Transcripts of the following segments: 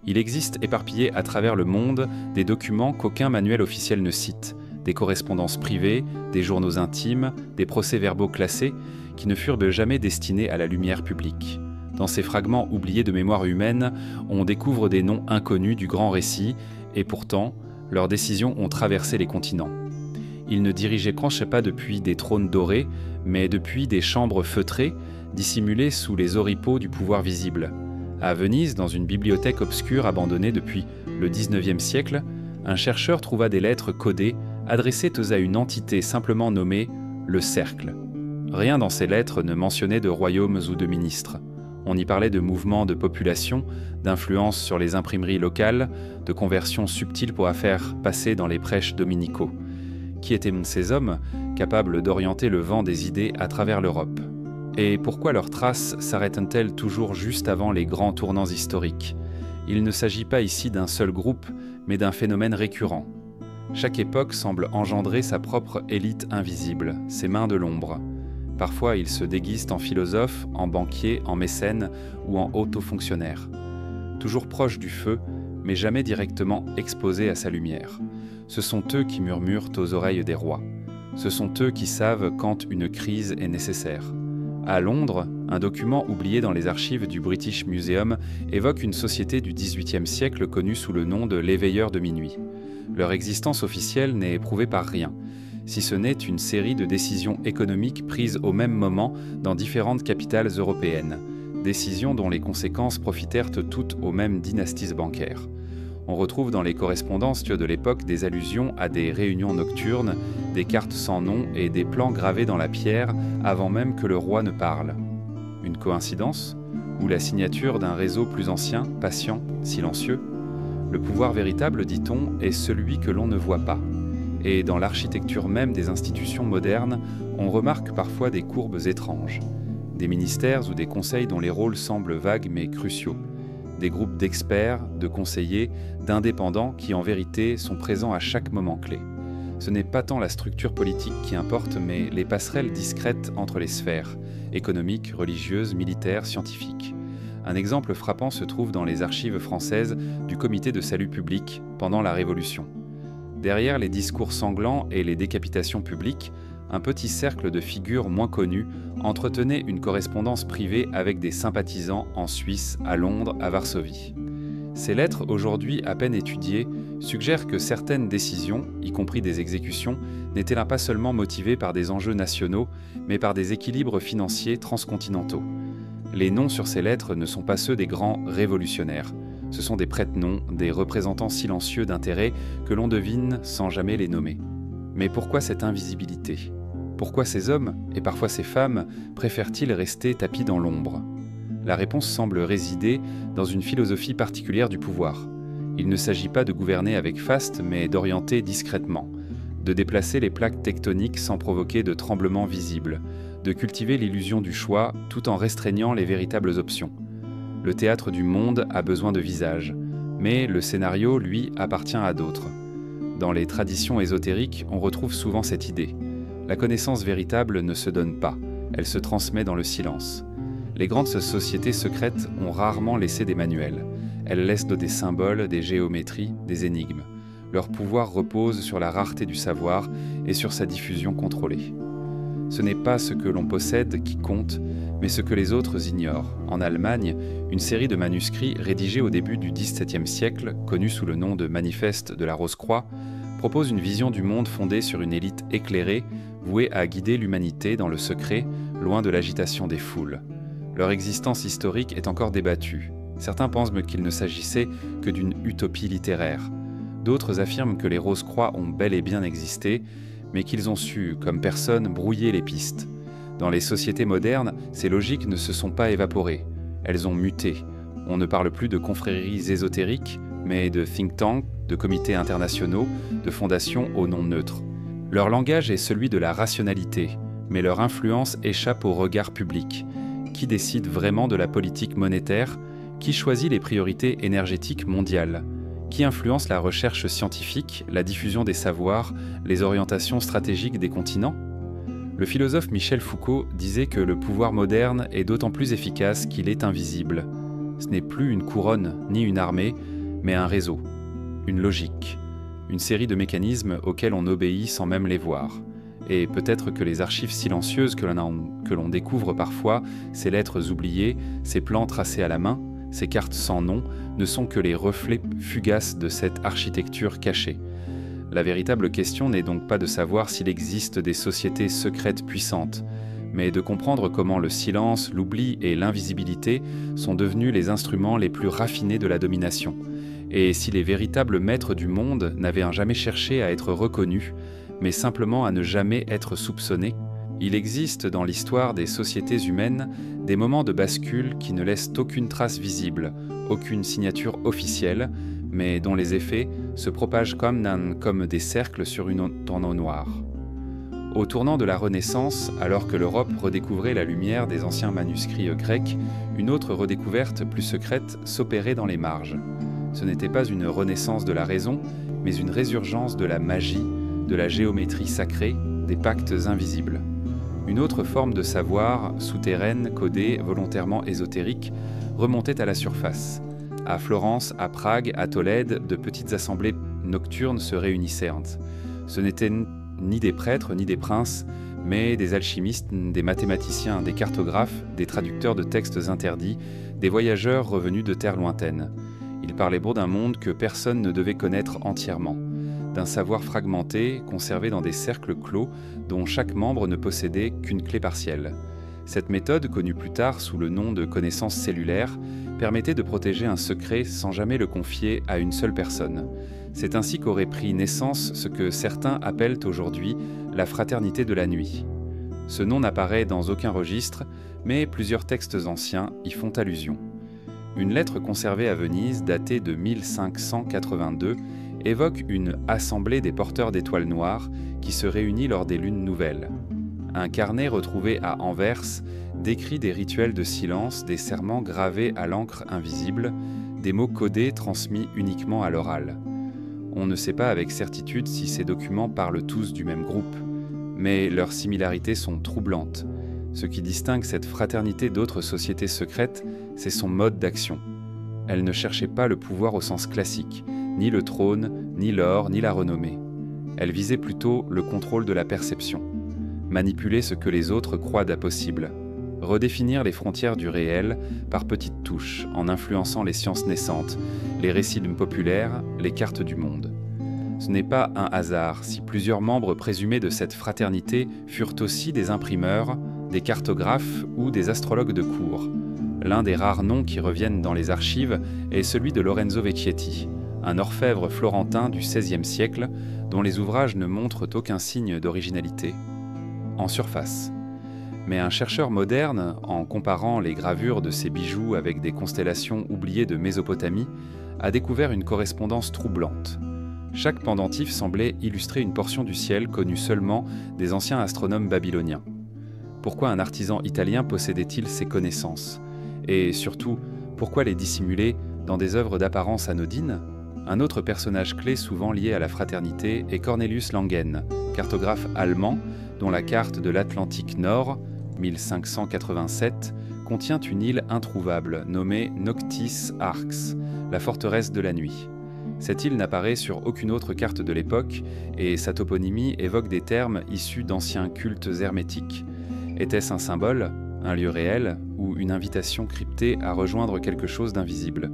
Il existe éparpillés à travers le monde des documents qu'aucun manuel officiel ne cite, des correspondances privées, des journaux intimes, des procès-verbaux classés qui ne furent jamais destinés à la lumière publique. Dans ces fragments oubliés de mémoire humaine, on découvre des noms inconnus du grand récit, et pourtant, leurs décisions ont traversé les continents. Ils ne dirigeaient pas depuis des trônes dorés, mais depuis des chambres feutrées, dissimulées sous les oripeaux du pouvoir visible. À Venise, dans une bibliothèque obscure abandonnée depuis le XIXe siècle, un chercheur trouva des lettres codées adressées à une entité simplement nommée le Cercle. Rien dans ces lettres ne mentionnait de royaumes ou de ministres. On y parlait de mouvements de population, d'influence sur les imprimeries locales, de conversions subtiles pour faire passer dans les prêches dominicaux. Qui étaient ces hommes, capables d'orienter le vent des idées à travers l'Europe? Et pourquoi leurs traces s'arrêtent-elles toujours juste avant les grands tournants historiques? Il ne s'agit pas ici d'un seul groupe, mais d'un phénomène récurrent. Chaque époque semble engendrer sa propre élite invisible, ses mains de l'ombre. Parfois, ils se déguisent en philosophes, en banquiers, en mécènes ou en autofonctionnaires. Toujours proches du feu, mais jamais directement exposés à sa lumière. Ce sont eux qui murmurent aux oreilles des rois. Ce sont eux qui savent quand une crise est nécessaire. À Londres, un document oublié dans les archives du British Museum évoque une société du XVIIIe siècle connue sous le nom de l'Éveilleurs de minuit. Leur existence officielle n'est prouvée par rien, si ce n'est une série de décisions économiques prises au même moment dans différentes capitales européennes, décisions dont les conséquences profitèrent toutes aux mêmes dynasties bancaires. On retrouve dans les correspondances de l'époque des allusions à des réunions nocturnes, des cartes sans nom et des plans gravés dans la pierre avant même que le roi ne parle. Une coïncidence? Ou la signature d'un réseau plus ancien, patient, silencieux? Le pouvoir véritable, dit-on, est celui que l'on ne voit pas. Et dans l'architecture même des institutions modernes, on remarque parfois des courbes étranges. Des ministères ou des conseils dont les rôles semblent vagues mais cruciaux. Des groupes d'experts, de conseillers, d'indépendants qui en vérité sont présents à chaque moment clé. Ce n'est pas tant la structure politique qui importe, mais les passerelles discrètes entre les sphères, économiques, religieuses, militaires, scientifiques. Un exemple frappant se trouve dans les archives françaises du Comité de salut public pendant la Révolution. Derrière les discours sanglants et les décapitations publiques, un petit cercle de figures moins connues entretenait une correspondance privée avec des sympathisants en Suisse, à Londres, à Varsovie. Ces lettres, aujourd'hui à peine étudiées, suggèrent que certaines décisions, y compris des exécutions, n'étaient là pas seulement motivées par des enjeux nationaux, mais par des équilibres financiers transcontinentaux. Les noms sur ces lettres ne sont pas ceux des grands révolutionnaires. Ce sont des prête-noms, des représentants silencieux d'intérêts que l'on devine sans jamais les nommer. Mais pourquoi cette invisibilité? Pourquoi ces hommes, et parfois ces femmes, préfèrent-ils rester tapis dans l'ombre? La réponse semble résider dans une philosophie particulière du pouvoir. Il ne s'agit pas de gouverner avec faste, mais d'orienter discrètement, de déplacer les plaques tectoniques sans provoquer de tremblements visibles, de cultiver l'illusion du choix tout en restreignant les véritables options. Le théâtre du monde a besoin de visages, mais le scénario, lui, appartient à d'autres. Dans les traditions ésotériques, on retrouve souvent cette idée. La connaissance véritable ne se donne pas, elle se transmet dans le silence. Les grandes sociétés secrètes ont rarement laissé des manuels. Elles laissent des symboles, des géométries, des énigmes. Leur pouvoir repose sur la rareté du savoir et sur sa diffusion contrôlée. Ce n'est pas ce que l'on possède qui compte, mais ce que les autres ignorent. En Allemagne, une série de manuscrits rédigés au début du XVIIe siècle, connus sous le nom de Manifeste de la Rose-Croix, propose une vision du monde fondée sur une élite éclairée, vouée à guider l'humanité dans le secret, loin de l'agitation des foules. Leur existence historique est encore débattue. Certains pensent qu'il ne s'agissait que d'une utopie littéraire. D'autres affirment que les Rose-Croix ont bel et bien existé, mais qu'ils ont su, comme personne, brouiller les pistes. Dans les sociétés modernes, ces logiques ne se sont pas évaporées. Elles ont muté. On ne parle plus de confréries ésotériques, mais de think tanks, de comités internationaux, de fondations au nom neutre. Leur langage est celui de la rationalité, mais leur influence échappe au regard public. Qui décide vraiment de la politique monétaire? Qui choisit les priorités énergétiques mondiales? Qui influence la recherche scientifique, la diffusion des savoirs, les orientations stratégiques des continents? Le philosophe Michel Foucault disait que le pouvoir moderne est d'autant plus efficace qu'il est invisible. Ce n'est plus une couronne ni une armée, mais un réseau, une logique, une série de mécanismes auxquels on obéit sans même les voir. Et peut-être que les archives silencieuses que l'on découvre parfois, ces lettres oubliées, ces plans tracés à la main, ces cartes sans nom, ne sont que les reflets fugaces de cette architecture cachée. La véritable question n'est donc pas de savoir s'il existe des sociétés secrètes puissantes, mais de comprendre comment le silence, l'oubli et l'invisibilité sont devenus les instruments les plus raffinés de la domination. Et si les véritables maîtres du monde n'avaient jamais cherché à être reconnus, mais simplement à ne jamais être soupçonnés, il existe dans l'histoire des sociétés humaines des moments de bascule qui ne laissent aucune trace visible, aucune signature officielle, mais dont les effets se propagent comme des cercles sur une entonnoir. Au tournant de la Renaissance, alors que l'Europe redécouvrait la lumière des anciens manuscrits grecs, une autre redécouverte plus secrète s'opérait dans les marges. Ce n'était pas une renaissance de la raison, mais une résurgence de la magie, de la géométrie sacrée, des pactes invisibles. Une autre forme de savoir, souterraine, codée, volontairement ésotérique, remontait à la surface. À Florence, à Prague, à Tolède, de petites assemblées nocturnes se réunissaient. Ce n'étaient ni des prêtres, ni des princes, mais des alchimistes, des mathématiciens, des cartographes, des traducteurs de textes interdits, des voyageurs revenus de terres lointaines. Ils parlaient beau d'un monde que personne ne devait connaître entièrement, d'un savoir fragmenté, conservé dans des cercles clos, dont chaque membre ne possédait qu'une clé partielle. Cette méthode, connue plus tard sous le nom de connaissance cellulaire, permettait de protéger un secret sans jamais le confier à une seule personne. C'est ainsi qu'aurait pris naissance ce que certains appellent aujourd'hui la fraternité de la nuit. Ce nom n'apparaît dans aucun registre, mais plusieurs textes anciens y font allusion. Une lettre conservée à Venise, datée de 1582, évoque une assemblée des porteurs d'étoiles noires qui se réunit lors des lunes nouvelles. Un carnet retrouvé à Anvers décrit des rituels de silence, des serments gravés à l'encre invisible, des mots codés transmis uniquement à l'oral. On ne sait pas avec certitude si ces documents parlent tous du même groupe, mais leurs similarités sont troublantes. Ce qui distingue cette fraternité d'autres sociétés secrètes, c'est son mode d'action. Elle ne cherchait pas le pouvoir au sens classique, ni le trône, ni l'or, ni la renommée. Elle visait plutôt le contrôle de la perception. Manipuler ce que les autres croient d'impossible. Redéfinir les frontières du réel par petites touches, en influençant les sciences naissantes, les récits populaires, les cartes du monde. Ce n'est pas un hasard si plusieurs membres présumés de cette fraternité furent aussi des imprimeurs, des cartographes ou des astrologues de cour. L'un des rares noms qui reviennent dans les archives est celui de Lorenzo Vecchietti, un orfèvre florentin du XVIe siècle dont les ouvrages ne montrent aucun signe d'originalité. En surface. Mais un chercheur moderne, en comparant les gravures de ces bijoux avec des constellations oubliées de Mésopotamie, a découvert une correspondance troublante. Chaque pendentif semblait illustrer une portion du ciel connue seulement des anciens astronomes babyloniens. Pourquoi un artisan italien possédait-il ces connaissances? Et surtout, pourquoi les dissimuler dans des œuvres d'apparence anodine? Un autre personnage clé souvent lié à la fraternité est Cornelius Langen, cartographe allemand dont la carte de l'Atlantique Nord, 1587, contient une île introuvable nommée Noctis Arx, la forteresse de la nuit. Cette île n'apparaît sur aucune autre carte de l'époque et sa toponymie évoque des termes issus d'anciens cultes hermétiques. Était-ce un symbole, un lieu réel ou une invitation cryptée à rejoindre quelque chose d'invisible?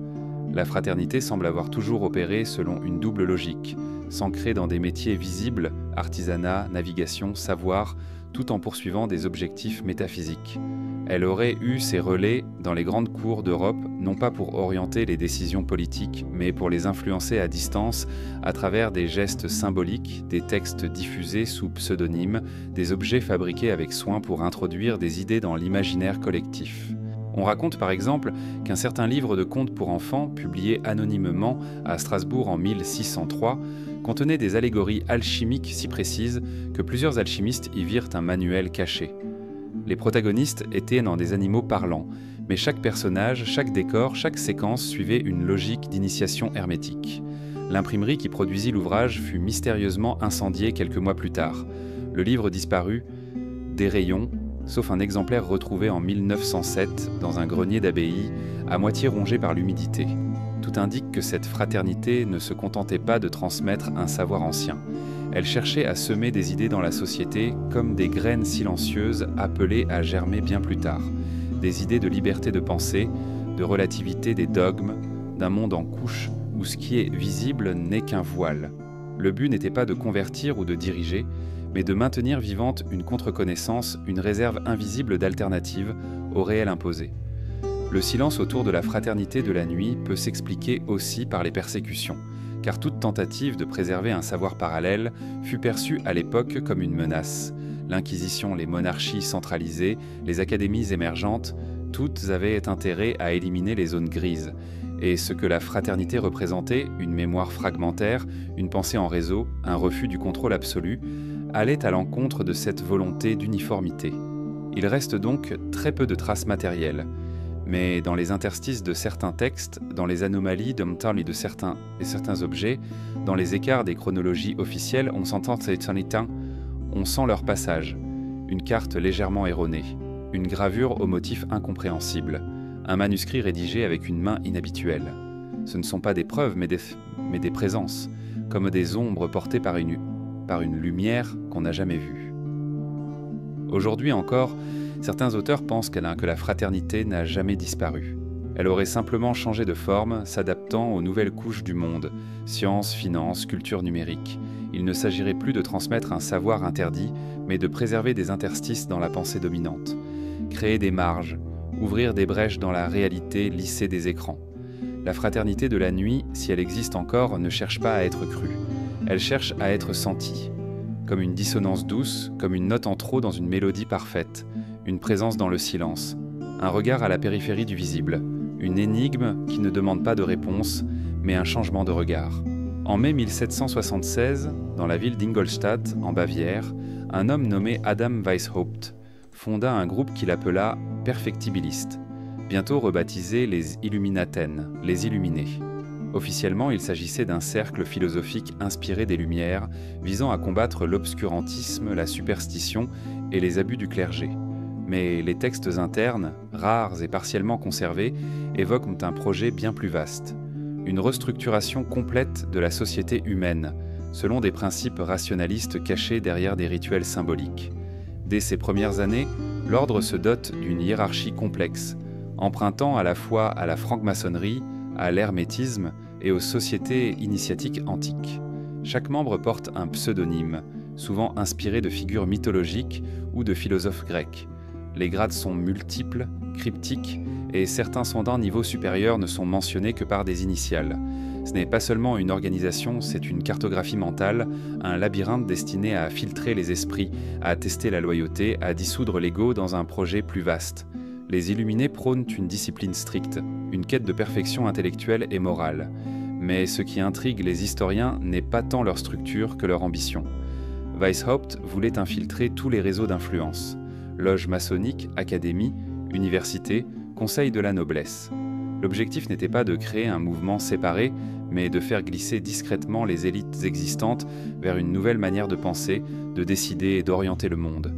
La fraternité semble avoir toujours opéré selon une double logique, s'ancrer dans des métiers visibles, artisanat, navigation, savoir, tout en poursuivant des objectifs métaphysiques. Elle aurait eu ses relais dans les grandes cours d'Europe, non pas pour orienter les décisions politiques, mais pour les influencer à distance à travers des gestes symboliques, des textes diffusés sous pseudonyme, des objets fabriqués avec soin pour introduire des idées dans l'imaginaire collectif. On raconte par exemple qu'un certain livre de contes pour enfants, publié anonymement à Strasbourg en 1603, contenait des allégories alchimiques si précises que plusieurs alchimistes y virent un manuel caché. Les protagonistes étaient dans des animaux parlants, mais chaque personnage, chaque décor, chaque séquence suivait une logique d'initiation hermétique. L'imprimerie qui produisit l'ouvrage fut mystérieusement incendiée quelques mois plus tard. Le livre disparut des rayons, sauf un exemplaire retrouvé en 1907 dans un grenier d'abbaye, à moitié rongé par l'humidité. Tout indique que cette fraternité ne se contentait pas de transmettre un savoir ancien. Elle cherchait à semer des idées dans la société comme des graines silencieuses appelées à germer bien plus tard. Des idées de liberté de pensée, de relativité des dogmes, d'un monde en couches où ce qui est visible n'est qu'un voile. Le but n'était pas de convertir ou de diriger, mais de maintenir vivante une contre-connaissance, une réserve invisible d'alternatives au réel imposé. Le silence autour de la fraternité de la nuit peut s'expliquer aussi par les persécutions, car toute tentative de préserver un savoir parallèle fut perçue à l'époque comme une menace. L'Inquisition, les monarchies centralisées, les académies émergentes, toutes avaient intérêt à éliminer les zones grises. Et ce que la fraternité représentait, une mémoire fragmentaire, une pensée en réseau, un refus du contrôle absolu, allait à l'encontre de cette volonté d'uniformité. Il reste donc très peu de traces matérielles. Mais dans les interstices de certains textes, dans les anomalies d'Omtal et de certains objets, dans les écarts des chronologies officielles, on sent leur passage. Une carte légèrement erronée, une gravure au motif incompréhensible, un manuscrit rédigé avec une main inhabituelle. Ce ne sont pas des preuves, mais des présences, comme des ombres portées par une lumière qu'on n'a jamais vue. Aujourd'hui encore, certains auteurs pensent que la fraternité n'a jamais disparu. Elle aurait simplement changé de forme, s'adaptant aux nouvelles couches du monde, sciences, finances, culture numérique. Il ne s'agirait plus de transmettre un savoir interdit, mais de préserver des interstices dans la pensée dominante. Créer des marges, ouvrir des brèches dans la réalité lissée des écrans. La fraternité de la nuit, si elle existe encore, ne cherche pas à être crue. Elle cherche à être sentie. Comme une dissonance douce, comme une note en trop dans une mélodie parfaite, une présence dans le silence, un regard à la périphérie du visible, une énigme qui ne demande pas de réponse, mais un changement de regard. En mai 1776, dans la ville d'Ingolstadt, en Bavière, un homme nommé Adam Weishaupt fonda un groupe qu'il appela Perfectibilistes, bientôt rebaptisé les Illuminaten, les Illuminés. Officiellement, il s'agissait d'un cercle philosophique inspiré des Lumières, visant à combattre l'obscurantisme, la superstition et les abus du clergé. Mais les textes internes, rares et partiellement conservés, évoquent un projet bien plus vaste. Une restructuration complète de la société humaine, selon des principes rationalistes cachés derrière des rituels symboliques. Dès ses premières années, l'ordre se dote d'une hiérarchie complexe, empruntant à la fois à la franc-maçonnerie, à l'hermétisme et aux sociétés initiatiques antiques. Chaque membre porte un pseudonyme, souvent inspiré de figures mythologiques ou de philosophes grecs. Les grades sont multiples, cryptiques, et certains soldats niveau supérieur ne sont mentionnés que par des initiales. Ce n'est pas seulement une organisation, c'est une cartographie mentale, un labyrinthe destiné à filtrer les esprits, à tester la loyauté, à dissoudre l'ego dans un projet plus vaste. Les Illuminés prônent une discipline stricte, une quête de perfection intellectuelle et morale. Mais ce qui intrigue les historiens n'est pas tant leur structure que leur ambition. Weishaupt voulait infiltrer tous les réseaux d'influence. Loges maçonniques, académies, universités, conseils de la noblesse. L'objectif n'était pas de créer un mouvement séparé, mais de faire glisser discrètement les élites existantes vers une nouvelle manière de penser, de décider et d'orienter le monde.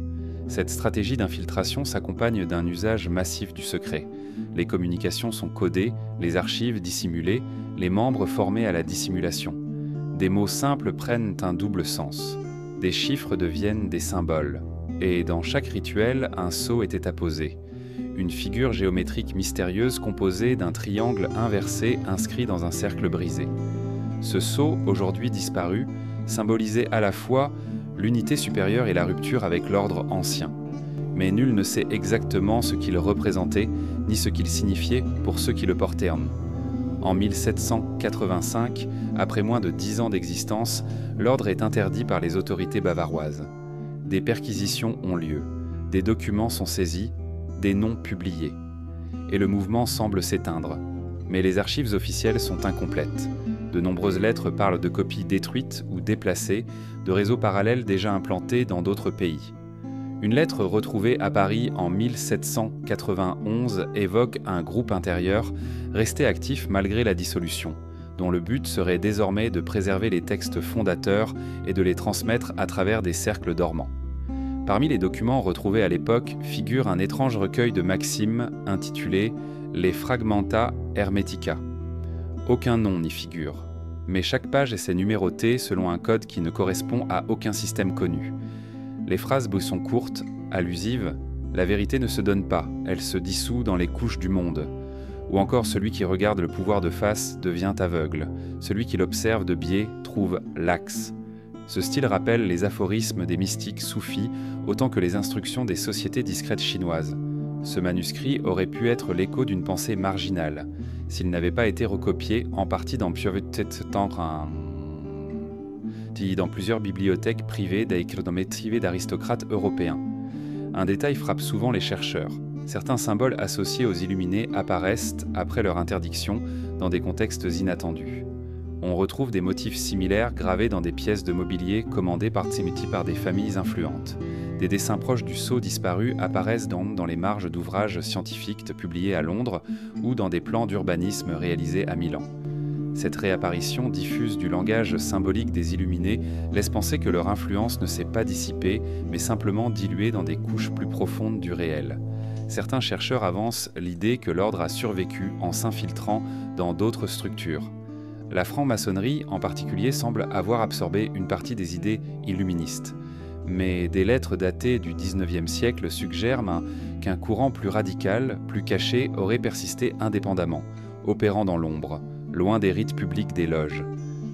Cette stratégie d'infiltration s'accompagne d'un usage massif du secret. Les communications sont codées, les archives dissimulées, les membres formés à la dissimulation. Des mots simples prennent un double sens. Des chiffres deviennent des symboles. Et dans chaque rituel, un sceau était apposé. Une figure géométrique mystérieuse composée d'un triangle inversé inscrit dans un cercle brisé. Ce sceau, aujourd'hui disparu, symbolisait à la fois l'unité supérieure et la rupture avec l'ordre ancien. Mais nul ne sait exactement ce qu'il représentait, ni ce qu'il signifiait pour ceux qui le portaient en eux. En 1785, après moins de 10 ans d'existence, l'ordre est interdit par les autorités bavaroises. Des perquisitions ont lieu, des documents sont saisis, des noms publiés. Et le mouvement semble s'éteindre. Mais les archives officielles sont incomplètes. De nombreuses lettres parlent de copies détruites ou déplacées, de réseaux parallèles déjà implantés dans d'autres pays. Une lettre retrouvée à Paris en 1791 évoque un groupe intérieur resté actif malgré la dissolution, dont le but serait désormais de préserver les textes fondateurs et de les transmettre à travers des cercles dormants. Parmi les documents retrouvés à l'époque figure un étrange recueil de maximes intitulé « Les Fragmenta Hermetica ». Aucun nom n'y figure. Mais chaque page essaie numérotée selon un code qui ne correspond à aucun système connu. Les phrases sont courtes, allusives. La vérité ne se donne pas, elle se dissout dans les couches du monde. Ou encore celui qui regarde le pouvoir de face devient aveugle. Celui qui l'observe de biais trouve l'axe. Ce style rappelle les aphorismes des mystiques soufis autant que les instructions des sociétés discrètes chinoises. Ce manuscrit aurait pu être l'écho d'une pensée marginale, s'il n'avait pas été recopié en partie dans plusieurs bibliothèques privées d'aristocrates européens. Un détail frappe souvent les chercheurs. Certains symboles associés aux Illuminés apparaissent, après leur interdiction, dans des contextes inattendus. On retrouve des motifs similaires gravés dans des pièces de mobilier commandées par des familles influentes. Des dessins proches du sceau disparu apparaissent dans les marges d'ouvrages scientifiques publiés à Londres ou dans des plans d'urbanisme réalisés à Milan. Cette réapparition diffuse du langage symbolique des Illuminés laisse penser que leur influence ne s'est pas dissipée, mais simplement diluée dans des couches plus profondes du réel. Certains chercheurs avancent l'idée que l'ordre a survécu en s'infiltrant dans d'autres structures. La franc-maçonnerie, en particulier, semble avoir absorbé une partie des idées illuministes. Mais des lettres datées du XIXe siècle suggèrent qu'un courant plus radical, plus caché, aurait persisté indépendamment, opérant dans l'ombre, loin des rites publics des loges.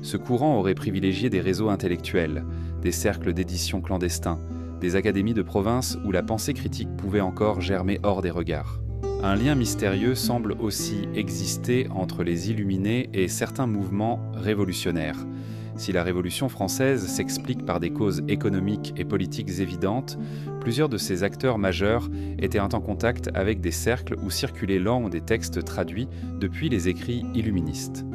Ce courant aurait privilégié des réseaux intellectuels, des cercles d'édition clandestins, des académies de province où la pensée critique pouvait encore germer hors des regards. Un lien mystérieux semble aussi exister entre les Illuminés et certains mouvements révolutionnaires. Si la Révolution française s'explique par des causes économiques et politiques évidentes, plusieurs de ses acteurs majeurs étaient en contact avec des cercles où circulaient lents des textes traduits depuis les écrits illuministes.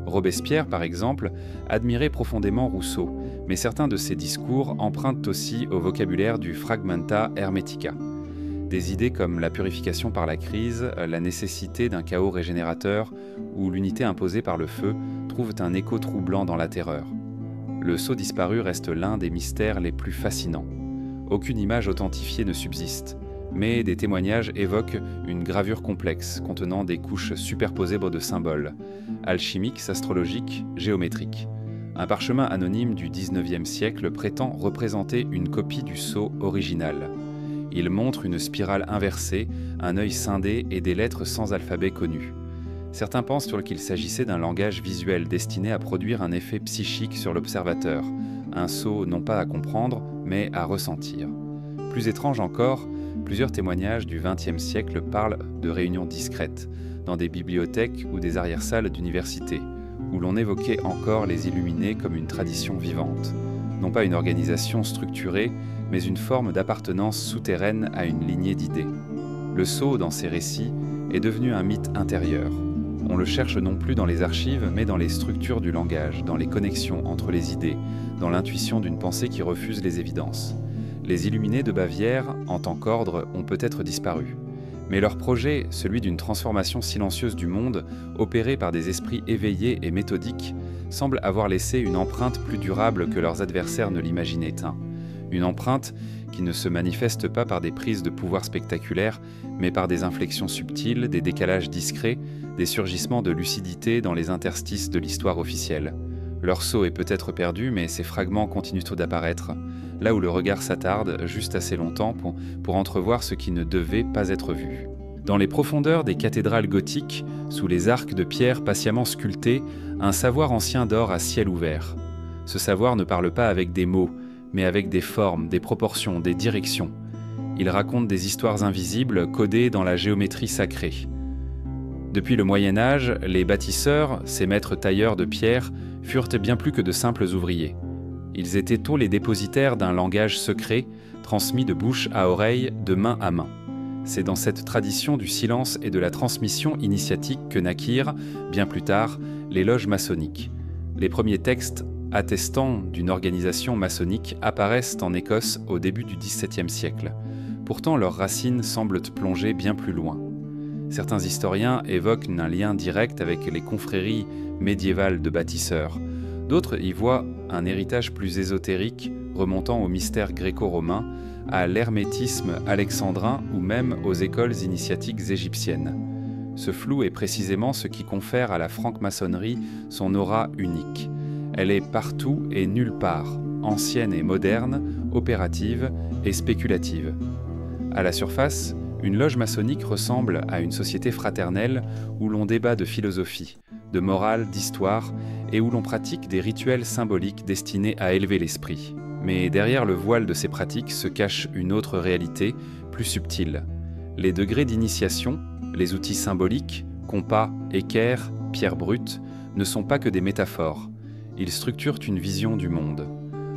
Robespierre, par exemple, admirait profondément Rousseau, mais certains de ses discours empruntent aussi au vocabulaire du fragmenta hermetica. Des idées comme la purification par la crise, la nécessité d'un chaos régénérateur ou l'unité imposée par le feu trouvent un écho troublant dans la terreur. Le sceau disparu reste l'un des mystères les plus fascinants. Aucune image authentifiée ne subsiste, mais des témoignages évoquent une gravure complexe contenant des couches superposées de symboles, alchimiques, astrologiques, géométriques. Un parchemin anonyme du XIXe siècle prétend représenter une copie du sceau original. Il montre une spirale inversée, un œil scindé et des lettres sans alphabet connu. Certains pensent qu'il s'agissait d'un langage visuel destiné à produire un effet psychique sur l'observateur, un sceau non pas à comprendre, mais à ressentir. Plus étrange encore, plusieurs témoignages du XXe siècle parlent de réunions discrètes, dans des bibliothèques ou des arrière-salles d'université, où l'on évoquait encore les Illuminés comme une tradition vivante. Non pas une organisation structurée, mais une forme d'appartenance souterraine à une lignée d'idées. Le sceau, dans ces récits, est devenu un mythe intérieur. On le cherche non plus dans les archives, mais dans les structures du langage, dans les connexions entre les idées, dans l'intuition d'une pensée qui refuse les évidences. Les Illuminés de Bavière, en tant qu'ordre, ont peut-être disparu. Mais leur projet, celui d'une transformation silencieuse du monde, opérée par des esprits éveillés et méthodiques, semble avoir laissé une empreinte plus durable que leurs adversaires ne l'imaginaient. Une empreinte qui ne se manifeste pas par des prises de pouvoir spectaculaires, mais par des inflexions subtiles, des décalages discrets, des surgissements de lucidité dans les interstices de l'histoire officielle. Leur sceau est peut-être perdu, mais ces fragments continuent d'apparaître, là où le regard s'attarde juste assez longtemps pour entrevoir ce qui ne devait pas être vu. Dans les profondeurs des cathédrales gothiques, sous les arcs de pierre patiemment sculptés, un savoir ancien dort à ciel ouvert. Ce savoir ne parle pas avec des mots, mais avec des formes, des proportions, des directions. Il raconte des histoires invisibles codées dans la géométrie sacrée. Depuis le Moyen Âge, les bâtisseurs, ces maîtres tailleurs de pierre, furent bien plus que de simples ouvriers. Ils étaient tous les dépositaires d'un langage secret, transmis de bouche à oreille, de main à main. C'est dans cette tradition du silence et de la transmission initiatique que naquirent, bien plus tard, les loges maçonniques. Les premiers textes attestant d'une organisation maçonnique apparaissent en Écosse au début du XVIIe siècle. Pourtant, leurs racines semblent plonger bien plus loin. Certains historiens évoquent un lien direct avec les confréries médiévales de bâtisseurs. D'autres y voient un héritage plus ésotérique remontant au mystère gréco-romain, à l'hermétisme alexandrin ou même aux écoles initiatiques égyptiennes. Ce flou est précisément ce qui confère à la franc-maçonnerie son aura unique. Elle est partout et nulle part, ancienne et moderne, opérative et spéculative. À la surface, une loge maçonnique ressemble à une société fraternelle où l'on débat de philosophie, de morale, d'histoire et où l'on pratique des rituels symboliques destinés à élever l'esprit. Mais derrière le voile de ces pratiques se cache une autre réalité, plus subtile. Les degrés d'initiation, les outils symboliques, compas, équerres, pierres brutes, ne sont pas que des métaphores. Ils structurent une vision du monde.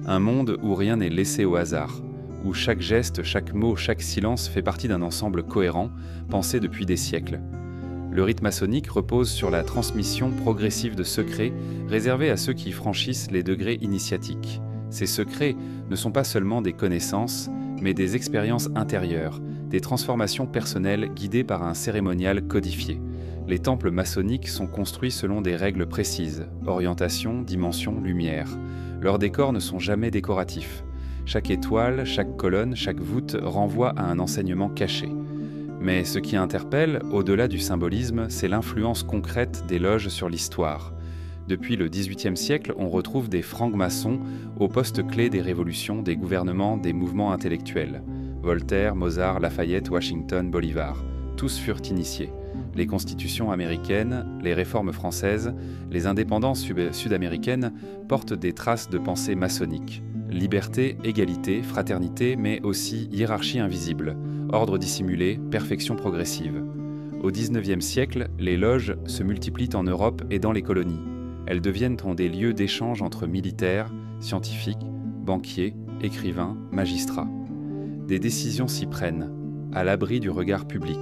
Un monde où rien n'est laissé au hasard, où chaque geste, chaque mot, chaque silence fait partie d'un ensemble cohérent, pensé depuis des siècles. Le rite maçonnique repose sur la transmission progressive de secrets réservés à ceux qui franchissent les degrés initiatiques. Ces secrets ne sont pas seulement des connaissances, mais des expériences intérieures, des transformations personnelles guidées par un cérémonial codifié. Les temples maçonniques sont construits selon des règles précises, orientation, dimension, lumière. Leurs décors ne sont jamais décoratifs. Chaque étoile, chaque colonne, chaque voûte renvoie à un enseignement caché. Mais ce qui interpelle, au-delà du symbolisme, c'est l'influence concrète des loges sur l'histoire. Depuis le XVIIIe siècle, on retrouve des francs-maçons aux postes clés des révolutions, des gouvernements, des mouvements intellectuels. Voltaire, Mozart, Lafayette, Washington, Bolivar, tous furent initiés. Les constitutions américaines, les réformes françaises, les indépendances sud-américaines portent des traces de pensée maçonnique. Liberté, égalité, fraternité, mais aussi hiérarchie invisible, ordre dissimulé, perfection progressive. Au XIXe siècle, les loges se multiplient en Europe et dans les colonies. Elles deviennent des lieux d'échange entre militaires, scientifiques, banquiers, écrivains, magistrats. Des décisions s'y prennent, à l'abri du regard public.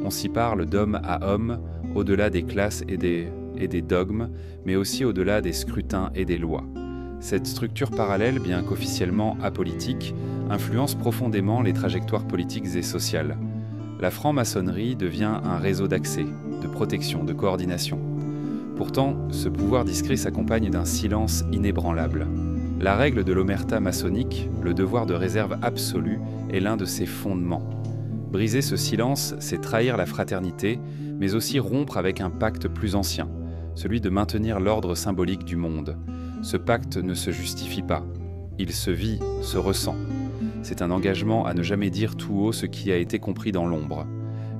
On s'y parle d'homme à homme, au-delà des classes et des dogmes, mais aussi au-delà des scrutins et des lois. Cette structure parallèle, bien qu'officiellement apolitique, influence profondément les trajectoires politiques et sociales. La franc-maçonnerie devient un réseau d'accès, de protection, de coordination. Pourtant, ce pouvoir discret s'accompagne d'un silence inébranlable. La règle de l'omerta maçonnique, le devoir de réserve absolue, est l'un de ses fondements. Briser ce silence, c'est trahir la fraternité, mais aussi rompre avec un pacte plus ancien, celui de maintenir l'ordre symbolique du monde. Ce pacte ne se justifie pas. Il se vit, se ressent. C'est un engagement à ne jamais dire tout haut ce qui a été compris dans l'ombre.